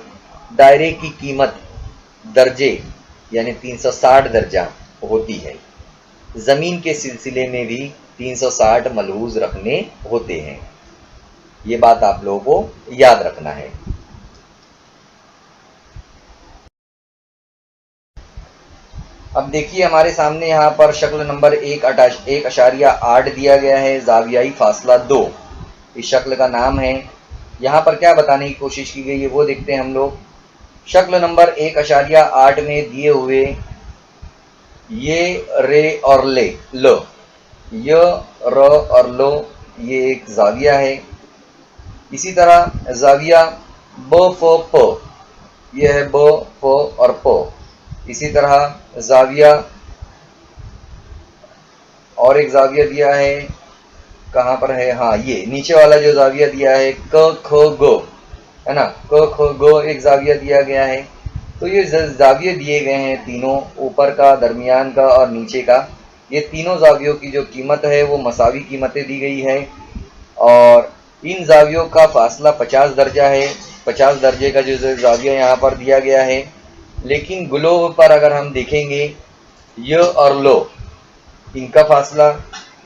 दायरे की कीमत दर्जे यानी 360 दर्जा होती है। ज़मीन के सिलसिले में भी 360 मलहूज रखने होते हैं। ये बात आप लोगों को याद रखना है। अब देखिए हमारे सामने यहाँ पर शक्ल नंबर 1.8 दिया गया है, ज़ावियाई फासला 2 इस शक्ल का नाम है। यहाँ पर क्या बताने की कोशिश की गई है वो देखते हैं हम लोग। शक्ल नंबर 1.8 में दिए हुए ये रे और ले लो, य र और लो ये एक ज़ाविया है। इसी तरह ज़ाविया ब फ प ये है ब फ और प। इसी तरह ज़ाविया और एक ज़ाविया दिया है, कहाँ पर है, हाँ ये नीचे वाला जो ज़ाविया दिया है क ख ग है ना, क ख ग एक ज़ाविया दिया गया है। तो ये ज़ाविये दिए गए हैं तीनों, ऊपर का, दरमियान का और नीचे का। ये तीनों ज़ावियों की जो कीमत है वो मसावी कीमतें दी गई है और इन ज़ावियों का फासला 50 दर्जा है। 50 दर्जे का जो ज़ाविया यहाँ पर दिया गया है। लेकिन ग्लोब पर अगर हम देखेंगे य और लो इनका फासला,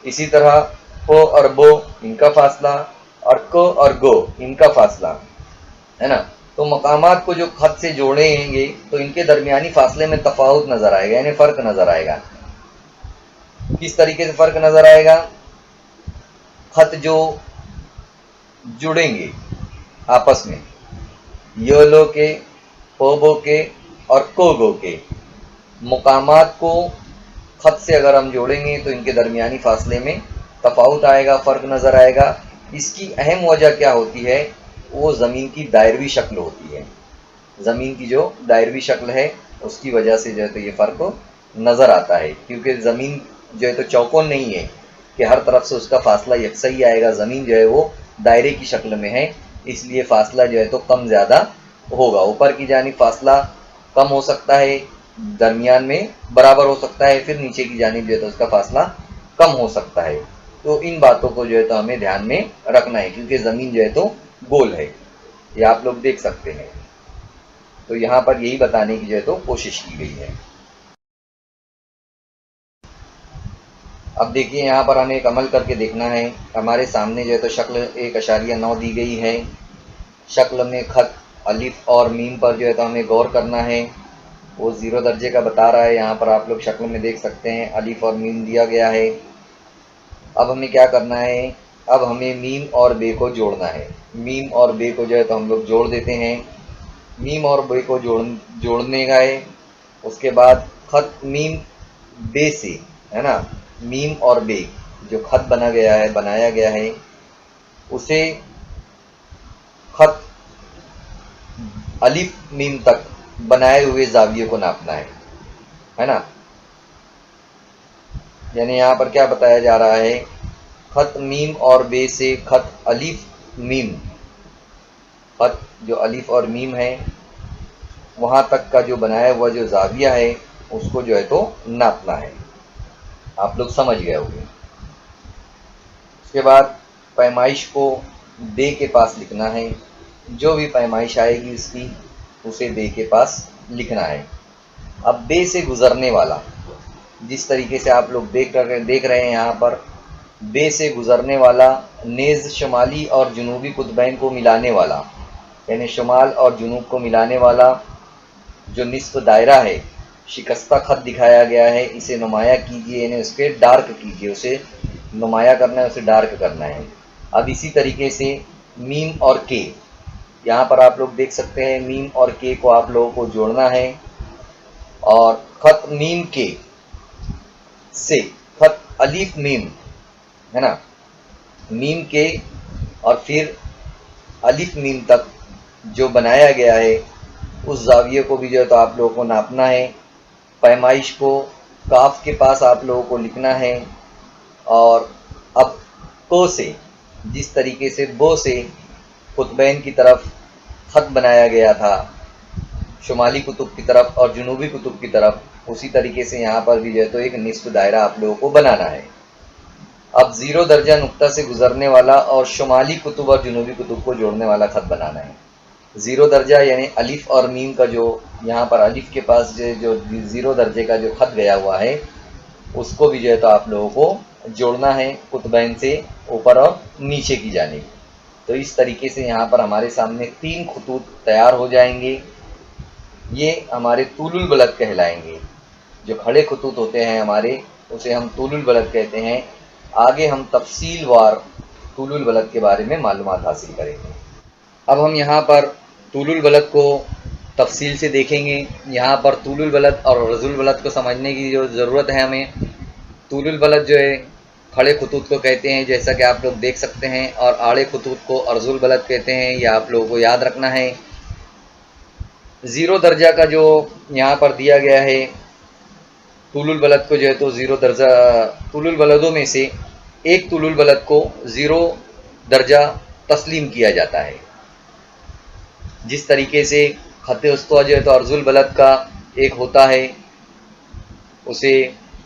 इसी तरह प और बो इनका फासला और क और गो इनका फासला है ना। तो मकामात को जो खत से जोड़ेंगे तो इनके दरमियानी फासले में तफावत नज़र आएगा, यानी फ़र्क नज़र आएगा। किस तरीके से फ़र्क नज़र आएगा? खत जो जुड़ेंगे आपस में य लो के, प बो के और को गो के मकामात को खत से अगर हम जोड़ेंगे तो इनके दरमियानी फासले में तफावत आएगा, फ़र्क नज़र आएगा। इसकी अहम वजह क्या होती है? वो ज़मीन की दायरवी शक्ल होती है। ज़मीन की जो दायरवी शक्ल है उसकी वजह से जो है तो ये फ़र्क नज़र आता है, क्योंकि ज़मीन जो है तो चौकोन नहीं है कि हर तरफ से उसका फासला यकसा ही आएगा। ज़मीन जो है वो दायरे की शक्ल में है, इसलिए फासला जो है तो कम ज़्यादा होगा। ऊपर की जानिब फासला कम हो सकता है, दरमियान में बराबर हो सकता है, फिर नीचे की जानिब जो है तो उसका फासला कम हो सकता है। तो इन बातों को जो है तो हमें ध्यान में रखना है, क्योंकि ज़मीन जो है तो गोल है, ये आप लोग देख सकते हैं। तो यहाँ पर यही बताने की जो है तो कोशिश की गई है। अब देखिए यहाँ पर हमें एक अमल करके देखना है। हमारे सामने जो है तो शक्ल 1.9 दी गई है। शक्ल में खत अलिफ और मीम पर जो है तो हमें गौर करना है। वो 0 दर्जे का बता रहा है, यहाँ पर आप लोग शक्ल में देख सकते हैं अलिफ और मीम दिया गया है। अब हमें क्या करना है? अब हमें मीम और बे को जोड़ना है। मीम और बे को जो है तो हम लोग जोड़ देते हैं। मीम और बे को जोड़ने गए, उसके बाद खत मीम बे से है ना, मीम और बे जो खत बनाया गया है उसे खत अलिफ मीम तक बनाए हुए ज़ाविये को नापना है ना। यानी यहाँ पर क्या बताया जा रहा है? खत मीम और बे से खत अलिफ मीम, खत जो अलिफ और मीम है वहाँ तक का जो बनाया हुआ जो ज़ाविया है उसको जो है तो नापना है। आप लोग समझ गए होंगे। उसके बाद पैमाइश को बे के पास लिखना है। जो भी पैमाइश आएगी उसकी उसे बे के पास लिखना है। अब बे से गुज़रने वाला, जिस तरीके से आप लोग देख रहे हैं यहाँ पर, बे से गुज़रने वाला नेज़ शुमाली और जनूबी कुतबैन को मिलाने वाला, यानी शुमाल और जनूब को मिलाने वाला जो निस्फ दायरा है, शिकस्ता खत दिखाया गया है, इसे नुमाया कीजिए, यानी उसके डार्क कीजिए, उसे नुमाया करना है, उसे डार्क करना है। अब इसी तरीके से मीम और के, यहाँ पर आप लोग देख सकते हैं मीम और के को आप लोगों को जोड़ना है और खत मीम के से खत अलिफ मीम है ना, मीम के और फिर अलिफ मीम तक जो बनाया गया है उस ज़ाविये को भी जो है तो आप लोगों को नापना है। पैमाइश को काफ के पास आप लोगों को लिखना है और अब को से, जिस तरीके से बो से कुतबैन की तरफ खत बनाया गया था शुमाली कुतुब की तरफ और जनूबी कुतुब की तरफ, उसी तरीके से यहाँ पर भी जो है तो एक निस्फ दायरा आप लोगों को बनाना है। अब 0 दर्जा नुक्ता से गुजरने वाला और शुमाली कुतुब और जनूबी कुतुब को जोड़ने वाला खत बनाना है। ज़ीरो दर्जा यानी अलिफ और मीम का जो यहाँ पर अलिफ के पास जो ज़ीरो दर्जे का जो खत गया हुआ है उसको भी जो है तो आप लोगों को जोड़ना है कुतबैन से ऊपर और नीचे की जानिब। तो इस तरीके से यहाँ पर हमारे सामने 3 खतूत तैयार हो जाएंगे। ये हमारे तूलुल बलद कहलाएंगे। जो खड़े खतूत होते हैं हमारे उसे हम तूलुल बलद कहते हैं। आगे हम तफसील वार तूलुल बलद के बारे में मालूमात हासिल करेंगे। अब हम यहाँ पर तूलुल बलद को तफसील से देखेंगे। यहाँ पर तूलुल बलद और अर्जुल बलद को समझने की जो ज़रूरत है हमें। तूलुल बलद जो है खड़े खतूत को कहते हैं, जैसा कि आप लोग देख सकते हैं, और आड़े खतूत को अर्जुल बलद कहते हैं। यह आप लोगों को याद रखना है। ज़ीरो दर्जा का जो यहाँ पर दिया गया है तूलुल बलद को जो है तो ज़ीरो दर्जा, तूलुल बलदों में से एक तूलुल बलद को ज़ीरो दर्जा तस्लीम किया जाता है। जिस तरीके से खत उस्वा जो है तो अर्जुल बलद का एक होता है उसे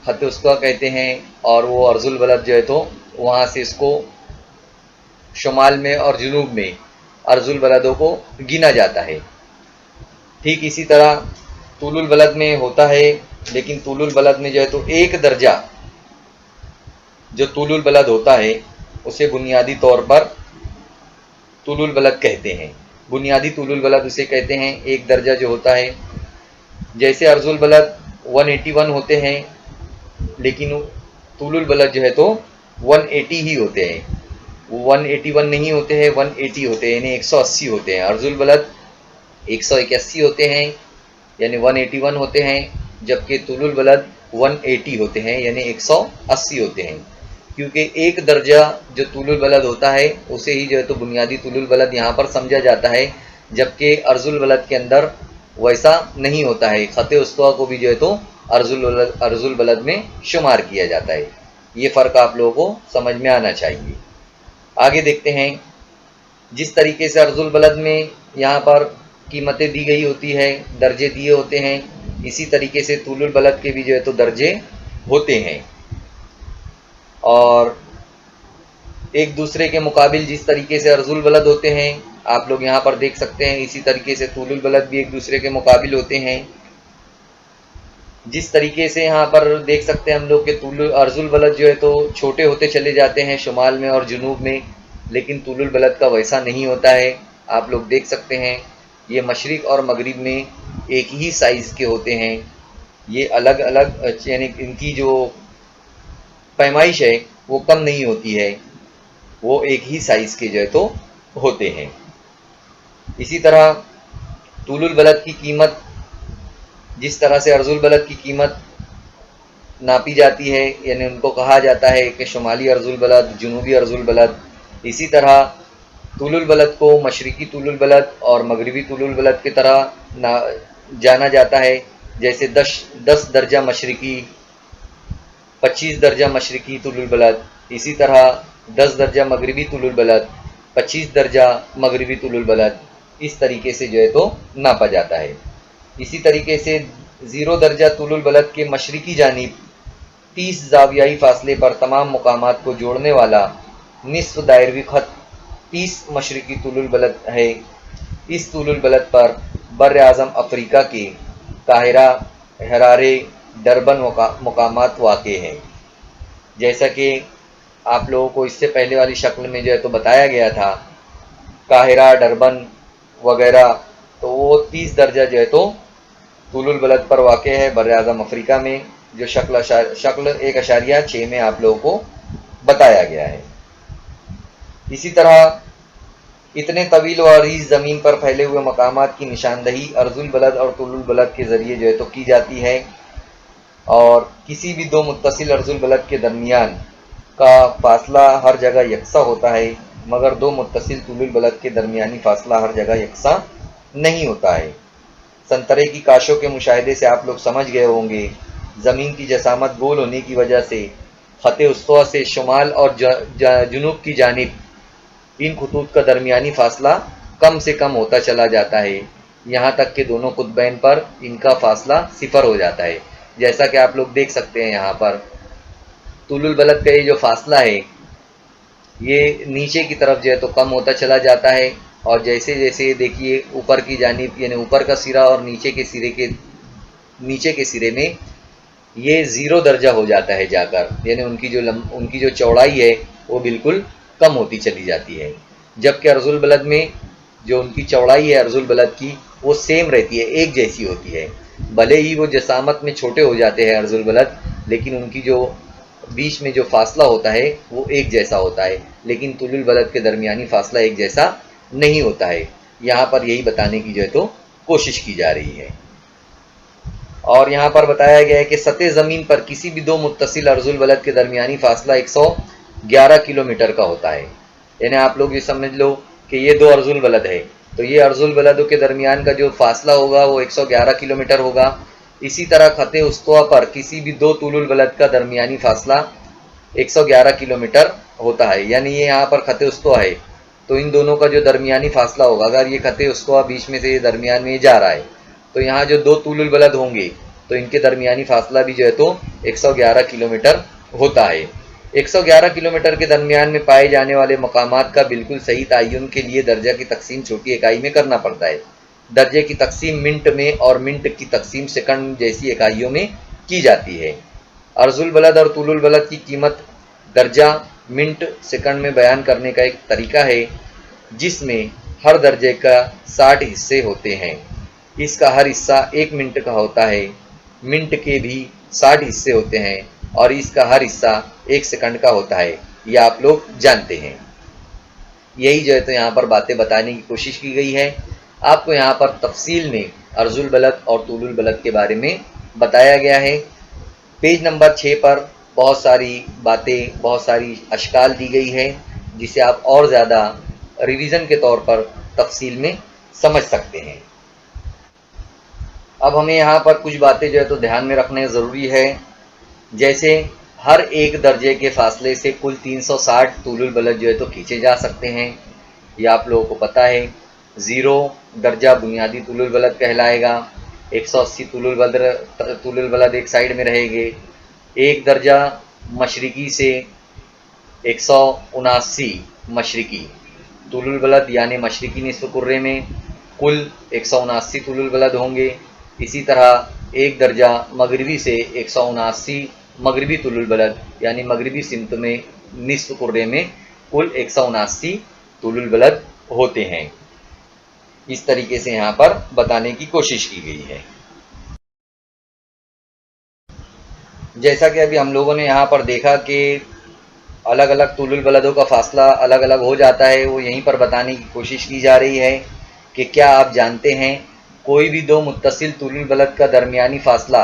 खत उस्वा कहते हैं, और वो अर्जुल बलद जो है तो वहाँ से इसको शुमाल में और जुनूब में अर्जुल बलदों को गिना जाता है। ठीक इसी तरह तूलुल बलद में होता है, लेकिन तूलुल बलद में जो है तो एक दर्जा जो तूलुल बलद होता है उसे बुनियादी तौर पर तूलुल बलद कहते हैं। बुनियादी तूलुल बलद उसे कहते हैं एक दर्जा जो होता है। जैसे अर्जुल बलद 181 होते हैं, लेकिन तूलुल बलद जो है तो 180 ही होते हैं। वो 181 नहीं होते हैं, 180 होते हैं, यानी 180 होते हैं। अर्जुल बलद 181 होते हैं यानी 181 होते हैं, जबकि तूलुल बलद 180 होते हैं यानी 180 होते हैं। क्योंकि एक दर्जा जो तूलुल बलद होता है उसे ही जो है तो बुनियादी तूलुल बलद यहाँ पर समझा जाता है, जबकि अर्जुल बलद के अंदर वैसा नहीं होता है। खत उस्वा को भी जो है तो अर्जुल बलद में शुमार किया जाता है। ये फ़र्क आप लोगों को समझ में आना चाहिए। आगे देखते हैं। जिस तरीके से अर्जुल बलद में यहाँ पर कीमतें दी गई होती है, दर्जे दिए होते हैं, इसी तरीके से तूलुल बलद के भी जो है तो दर्जे होते हैं। और एक दूसरे के मुकाबिल जिस तरीके से अर्जुल बलद होते हैं आप लोग यहाँ पर देख सकते हैं, इसी तरीके से तूलुल बलद भी एक दूसरे के मुकाबिल होते हैं। जिस तरीके से यहाँ पर देख सकते हैं हम लोग के अर्जुल बलद जो है तो छोटे होते चले जाते हैं शुमाल में और जुनूब में, लेकिन तूलुल बलद का वैसा नहीं होता है। आप लोग देख सकते हैं ये मशरिक और मगरिब में एक ही साइज़ के होते हैं। ये अलग अलग यानी इनकी जो पैमाइश है वो कम नहीं होती है, वो एक ही साइज़ के जो है तो होते हैं। इसी तरह तूलुल बलद की कीमत, जिस तरह से अर्जुल बलद की कीमत नापी जाती है, यानी उनको कहा जाता है कि शुमाली अर्जुल बलद, जुनूबी अर्जुल बलद, इसी तरह तूलुल बलद को मशरिकी तूलुल बलद और मगरिबी तूलुल बलद की तरह जाना जाता है। जैसे 10 दर्जा मशरिकी, 25 दर्जा मशरिकी तूलुल बलद, इसी तरह 10 दर्जा मगरिबी तूलुल बलद, 25 दर्जा मगरिबी तूलुल बलद, इस तरीके से जो है तो नापा जाता है। इसी तरीके से 0 दर्जा तूलुल बलद के मशरिकी जानिब 30 ज़ावियाई फासले पर तमाम मुकामात को जोड़ने वाला निस्फ दायरवी खत 30 मशरिकी तूलुल बलद है। इस तूलुल बलद पर बर आज़म अफ्रीका के काहिरा, हरारे, डरबन मुकामात वाक़े हैं। जैसा कि आप लोगों को इससे पहले वाली शक्ल में जो है तो बताया गया था, काहिरा, डरबन वगैरह, तो वो 30 दर्जा जो है तो तूलुल बलद पर वाक़ है बर आज़म अफ्रीका में, जो शक्ल 1.6 में आप लोगों को बताया गया है। इसी तरह इतने तवील और अरीज़ ज़मीन पर फैले हुए मकामात की निशानदही अर्जुल बलद और तूलुल बलद के ज़रिए जो है तो की जाती है, और किसी भी 2 मुत्तसिल अर्जुल बलद के दरमियान का फ़ासला हर जगह यकसा होता है, मगर 2 मुत्तसिल तूलुल बलद के दरमियानी फ़ासला हर जगह यकसा नहीं होता है। संतरे की काशों के मुशाहिदे से आप लोग समझ गए होंगे, ज़मीन की जसामत गोल होने की वजह से ख़त उस्वा से शुमाल और जुनूब की जानिब इन खतूत का दरमियानी फ़ासला कम से कम होता चला जाता है, यहाँ तक कि दोनों कुतबैन पर इनका फ़ासला 0 हो जाता है। जैसा कि आप लोग देख सकते हैं यहाँ पर तूलुल बलद का ये जो फ़ासला है ये नीचे की तरफ जो है तो कम होता चला जाता है, اور جیسے جیسے دیکھیے اوپر کی جانب یعنی اوپر کا سرا اور نیچے کے سرے میں یہ 0 درجہ ہو جاتا ہے جا کر، یعنی ان کی جو چوڑائی ہے وہ بالکل کم ہوتی چلی جاتی ہے، جبکہ ارض البلد میں جو ان کی چوڑائی ہے ارض البلد کی وہ سیم رہتی ہے، ایک جیسی ہوتی ہے، بھلے ہی وہ جسامت میں چھوٹے ہو جاتے ہیں ارض البلد، لیکن ان کی جو بیچ میں جو فاصلہ ہوتا ہے وہ ایک جیسا ہوتا ہے، لیکن طول البلد کے درمیانی فاصلہ ایک جیسا نہیں ہوتا ہے۔ یہاں پر یہی بتانے کی جو ہے تو کوشش کی جا رہی ہے۔ اور یہاں پر بتایا گیا ہے کہ سطح زمین پر کسی بھی دو متصل ارض البلد کے درمیانی فاصلہ 111 کلومیٹر کا ہوتا ہے، یعنی آپ لوگ یہ سمجھ لو کہ یہ دو ارض البلد ہے تو یہ ارض البلدوں کے درمیان کا جو فاصلہ ہوگا وہ 111 کلومیٹر ہوگا۔ اسی طرح خط استوا پر کسی بھی دو طول البلد کا درمیانی فاصلہ 111 کلومیٹر ہوتا ہے، یعنی یہ یہاں پر خط استوا ہے تو ان دونوں کا جو درمیانی فاصلہ ہوگا، اگر یہ خط استوا بیچ میں سے یہ درمیان میں جا رہا ہے تو یہاں جو دو طول البلد ہوں گے تو ان کے درمیانی فاصلہ بھی جو ہے تو 111 کلومیٹر ہوتا ہے۔ 111 کلومیٹر کے درمیان میں پائے جانے والے مقامات کا بالکل صحیح تعین کے لیے درجہ کی تقسیم چھوٹی اکائی میں کرنا پڑتا ہے۔ درجے کی تقسیم منٹ میں اور منٹ کی تقسیم سیکنڈ جیسی اکائیوں میں کی جاتی ہے۔ ارض البلد اور طول البلد کی قیمت درجہ منٹ سیکنڈ میں بیان کرنے کا ایک طریقہ ہے جس میں ہر درجے کا 60 حصے ہوتے ہیں۔ اس کا ہر حصہ 1 منٹ کا ہوتا ہے، منٹ کے بھی 60 حصے ہوتے ہیں اور اس کا ہر حصہ 1 سیکنڈ کا ہوتا ہے، یہ آپ لوگ جانتے ہیں۔ یہی جو ہے تو یہاں پر باتیں بتانے کی کوشش کی گئی ہے۔ آپ کو یہاں پر تفصیل میں ارض البلد اور طول البلد کے بارے میں بتایا گیا ہے۔ پیج نمبر 6 پر بہت ساری باتیں، بہت ساری اشکال دی گئی ہے جسے آپ اور زیادہ ریویژن کے طور پر تفصیل میں سمجھ سکتے ہیں۔ اب ہمیں یہاں پر کچھ باتیں جو ہے تو دھیان میں رکھنا ضروری ہے، جیسے ہر ایک درجے کے فاصلے سے کل 360 طول البلد جو ہے تو کھینچے جا سکتے ہیں، یہ آپ لوگوں کو پتہ ہے۔ 0 درجہ بنیادی طول البلد کہلائے گا، 180 طول البلد ایک سائیڈ میں رہے گے، 1 درجہ مشرقی سے 179 مشرقی طول البلد یعنی مشرقی نصف کرے میں کل 179 طول البلد ہوں گے۔ اسی طرح 1 درجہ مغربی سے 179 مغربی طول البلد یعنی مغربی سمت میں نصف کرے میں کل 179 طول البلد ہوتے ہیں۔ اس طریقے سے یہاں پر بتانے کی کوشش کی گئی ہے۔ جیسا کہ ابھی ہم لوگوں نے یہاں پر دیکھا کہ الگ الگ طول البلدوں کا فاصلہ الگ الگ ہو جاتا ہے، وہ یہیں پر بتانے کی کوشش کی جا رہی ہے کہ کیا آپ جانتے ہیں کوئی بھی دو متصل طول البلد کا درمیانی فاصلہ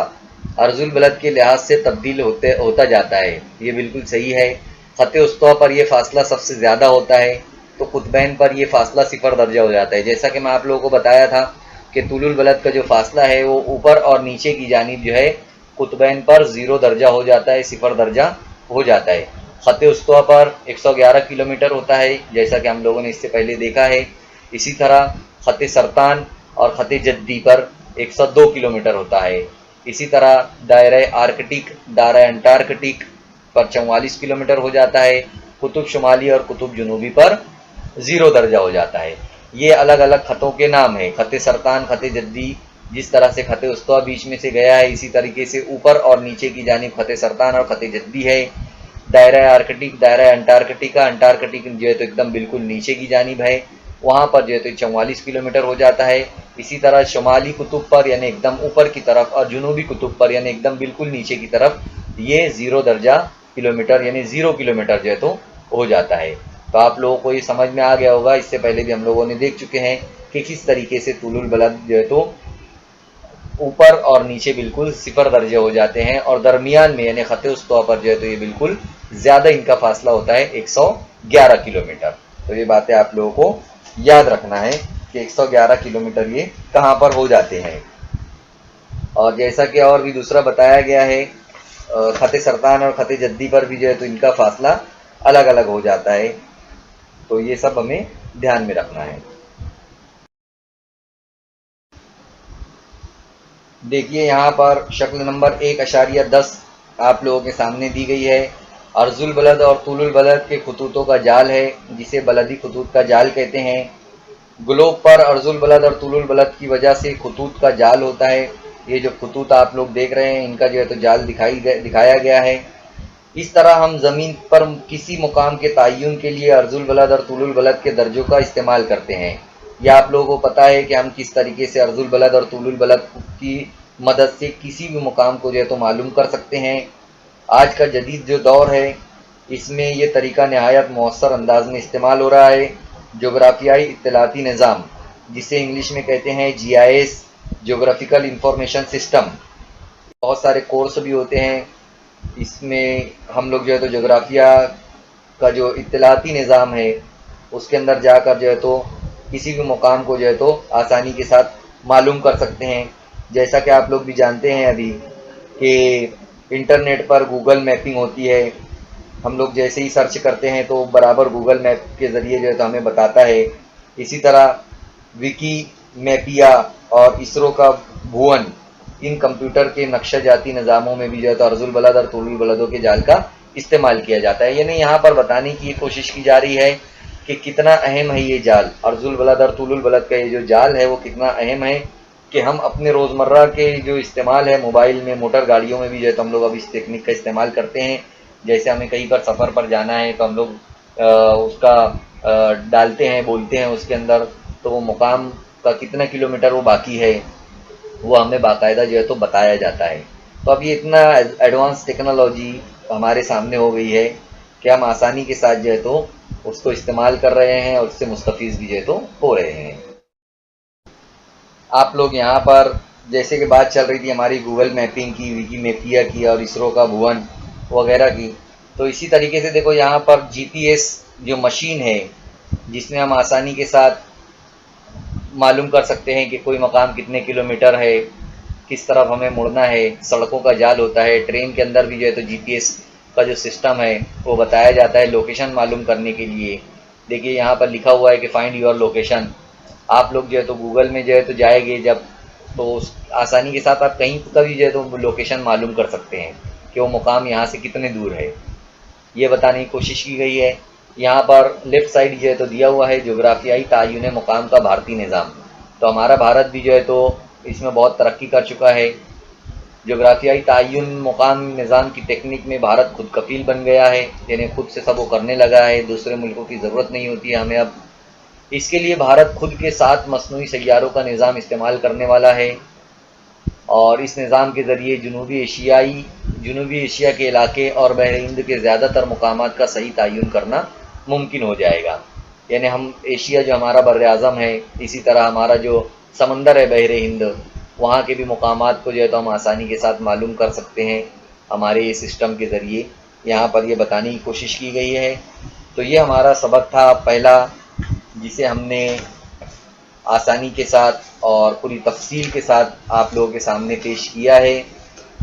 ارض البلد کے لحاظ سے تبدیل ہوتا جاتا ہے؟ یہ بالکل صحیح ہے۔ خط استوا پر یہ فاصلہ سب سے زیادہ ہوتا ہے تو قطبین پر یہ فاصلہ 0 درجہ ہو جاتا ہے۔ جیسا کہ میں آپ لوگوں کو بتایا تھا کہ طول البلد کا جو فاصلہ ہے وہ اوپر اور نیچے کی جانب جو ہے قطبین پر 0 درجہ ہو جاتا ہے، 0 درجہ ہو جاتا ہے۔ خط استوا پر 111 کلومیٹر ہوتا ہے جیسا کہ ہم لوگوں نے اس سے پہلے دیکھا ہے۔ اسی طرح خط سرطان اور خط جدی پر 102 کلومیٹر ہوتا ہے۔ اسی طرح دائرہ آرکٹک، دائرہ انٹارکٹک پر 44 کلومیٹر ہو جاتا ہے۔ قطب شمالی اور قطب جنوبی پر 0 درجہ ہو جاتا ہے۔ یہ الگ الگ خطوں کے نام ہیں۔ خط سرطان، خط جدی، جس طرح سے خط استوا بیچ میں سے گیا ہے اسی طریقے سے اوپر اور نیچے کی جانب خط سرطان اور خط جدی ہے۔ دائرہ آرکٹک، دائرہ انٹارکٹک کا انٹارکٹک جو ہے تو ایک دم بالکل نیچے کی جانب ہے، وہاں پر جو ہے تو 44 کلومیٹر ہو جاتا ہے۔ اسی طرح شمالی قطب پر یعنی ایک دم اوپر کی طرف اور جنوبی قطب پر یعنی ایک دم بالکل نیچے کی طرف یہ 0 درجہ کلومیٹر یعنی 0 کلومیٹر جو ہے تو ہو جاتا ہے۔ تو آپ لوگوں کو یہ سمجھ میں آ گیا ہوگا، اس سے پہلے بھی ہم لوگوں نے دیکھ چکے ہیں کہ کس طریقے سے طول البلد جو ہے تو اوپر اور نیچے بالکل 0 درجے ہو جاتے ہیں اور درمیان میں یعنی خط استوا پر جو ہے تو یہ بالکل زیادہ ان کا فاصلہ ہوتا ہے 111 کلومیٹر۔ تو یہ باتیں آپ لوگوں کو یاد رکھنا ہے کہ 111 کلومیٹر یہ کہاں پر ہو جاتے ہیں۔ اور جیسا کہ اور بھی دوسرا بتایا گیا ہے خط سرطان اور خط جدی پر بھی جو ہے تو ان کا فاصلہ الگ الگ ہو جاتا ہے، تو یہ سب ہمیں دھیان میں رکھنا ہے۔ دیکھیے یہاں پر شکل نمبر 1.10 آپ لوگوں کے سامنے دی گئی ہے۔ ارض البلد اور طول البلد کے خطوطوں کا جال ہے جسے بلدی خطوط کا جال کہتے ہیں۔ ग्लोब पर अर्जुल बलद और तुलुल बलद की वजह से खतूत का जाल होता है। ये जो खतूत आप लोग देख रहे हैं, इनका जो है तो जाल दिखाया गया है। इस तरह हम ज़मीन पर किसी मुकाम के तयन के लिए अर्जुल बलद और तुलुल बलद के दर्जों का इस्तेमाल करते हैं। यह आप लोगों को पता है कि हम किस तरीके से अर्जुल बलद और तुलुल बलद की मदद से किसी भी मुकाम को जो है तो मालूम कर सकते हैं। आज का जदीद जो दौर है, इसमें ये तरीका नहायत मौसर अंदाज में इस्तेमाल हो रहा है। जोग्राफियाई इत्तलाती निज़ाम, जिसे इंग्लिश में कहते हैं GIS, जोग्राफिकल इंफॉर्मेशन सिस्टम। बहुत सारे कोर्स भी होते हैं, इसमें हम लोग जो है तो जोग्राफिया का जो इत्तलाती निज़ाम है, उसके अंदर जाकर जो है तो किसी भी मुकाम को जो है तो आसानी के साथ मालूम कर सकते हैं। जैसा कि आप लोग भी जानते हैं अभी कि इंटरनेट पर गूगल मैपिंग होती है। हम लोग जैसे ही सर्च करते हैं तो बराबर गूगल मैप के ज़रिए जो है तो हमें बताता है। इसी तरह विकी मैपिया और इसरो का भुवन, इन कंप्यूटर के नक्शा जाती निज़ामों में भी जो है तो अर्जुल बलद और तुलुल बलदों के जाल का इस्तेमाल किया जाता है। यानी यहाँ पर बताने की कोशिश की जा रही है कि कितना अहम है ये जाल, अर्जुल बलद और तुलुल बलद का ये जो जाल है वो कितना अहम है कि हम अपने रोज़मर्रा के जो इस्तेमाल है मोबाइल में, मोटर गाड़ियों में भी जो है तो हम लोग अब इस टेक्निक का इस्तेमाल करते हैं। जैसे हमें कहीं पर सफ़र पर जाना है तो हम लोग उसका डालते हैं, बोलते हैं उसके अंदर, तो वो मुकाम का कितना किलोमीटर वो बाकी है वो हमें बाकायदा जो है तो बताया जाता है। तो अब ये इतना एडवांस टेक्नोलॉजी हमारे सामने हो गई है कि हम आसानी के साथ जो है तो उसको इस्तेमाल कर रहे हैं और उससे मुस्तफ़ीज़ भी जो है तो हो रहे हैं। आप लोग यहाँ पर जैसे कि बात चल रही थी हमारी गूगल मैपिंग की, विकी मैपिया की और इसरो का भुवन वगैरह की, तो इसी तरीके से देखो यहाँ पर GPS जो मशीन है, जिसमें हम आसानी के साथ मालूम कर सकते हैं कि कोई मकाम कितने किलोमीटर है, किस तरफ हमें मुड़ना है। सड़कों का जाल होता है, ट्रेन के अंदर भी जो है तो GPS का जो सिस्टम है वो बताया जाता है लोकेशन मालूम करने के लिए। देखिए यहाँ पर लिखा हुआ है कि फाइंड योर लोकेशन। आप लोग जो है तो गूगल में जो है तो जाएंगे जब, तो आसानी के साथ आप कहीं का भी जो है तो लोकेशन मालूम कर सकते हैं कि वो मुकाम यहाँ से कितने दूर है। ये बताने की कोशिश की गई है। यहाँ पर लेफ़्ट साइड जो है तो दिया हुआ है जोग्राफियाई तयन मुकाम का भारतीय निज़ाम। तो हमारा भारत भी जो है तो इसमें बहुत तरक्की कर चुका है। जोग्राफियाई तयन मुकाम निज़ाम की टेक्निक में भारत खुद कफील बन गया है, यानी खुद से सब वो करने लगा है। दूसरे मुल्कों की ज़रूरत नहीं होती है हमें अब। इसके लिए भारत खुद के 7 मसनूई सैयारों का निज़ाम इस्तेमाल करने वाला है और इस निज़ाम के ज़रिए जनूबी एशिया के इलाके और बहर हिंद के ज़्यादातर मुकामात का सही तयन करना मुमकिन हो जाएगा। यानी हम एशिया जो हमारा बर आज़म है, इसी तरह हमारा जो समंदर है बहर हिंद, वहाँ के भी मुकामात को जो है तो हम आसानी के साथ मालूम कर सकते हैं हमारे ये सिस्टम के ज़रिए। यहाँ पर ये बताने की कोशिश की गई है। तो ये हमारा सबक था पहला, जिसे हमने आसानी के साथ और पूरी तफसील के साथ आप लोगों के सामने पेश किया है।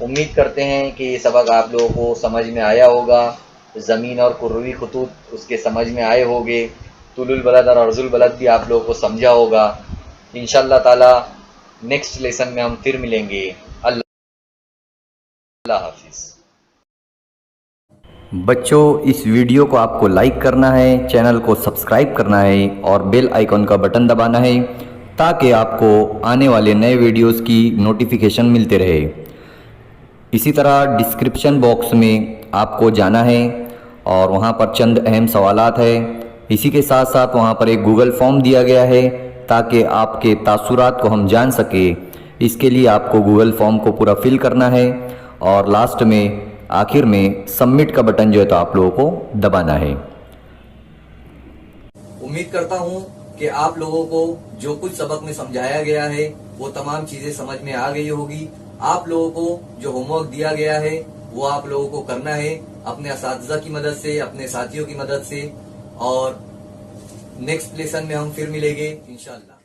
उम्मीद करते हैं कि ये सबक आप लोगों को समझ में आया होगा। ज़मीन और कुर्रवी खतूत उसके समझ में आए होंगे। तुलुल बलद और अर्जुल बलद भी आप लोगों को समझा होगा। इंशाअल्लाह ताला नेक्स्ट लेसन में हम फिर मिलेंगे। अल्लाह हाफिज़। बच्चों, इस वीडियो को आपको लाइक करना है, चैनल को सब्सक्राइब करना है और बेल आइकॉन का बटन दबाना है ताकि आपको आने वाले नए वीडियोस की नोटिफिकेशन मिलते रहे। इसी तरह डिस्क्रिप्शन बॉक्स में आपको जाना है और वहां पर चंद अहम सवालात है। इसी के साथ साथ वहां पर एक गूगल फॉर्म दिया गया है ताकि आपके तासुरात को हम जान सके। इसके लिए आपको गूगल फॉर्म को पूरा फिल करना है और लास्ट में आखिर में सबमिट का बटन जो है तो आप लोगों को दबाना है। उम्मीद करता हूं कि आप लोगों को जो कुछ सबक में समझाया गया है वो तमाम चीजें समझ में आ गई होगी। आप लोगों को जो होमवर्क दिया गया है वो आप लोगों को करना है अपने असातिज़ा की मदद से, अपने साथियों की मदद से। और नेक्स्ट लेसन में हम फिर मिलेंगे इंशाअल्लाह।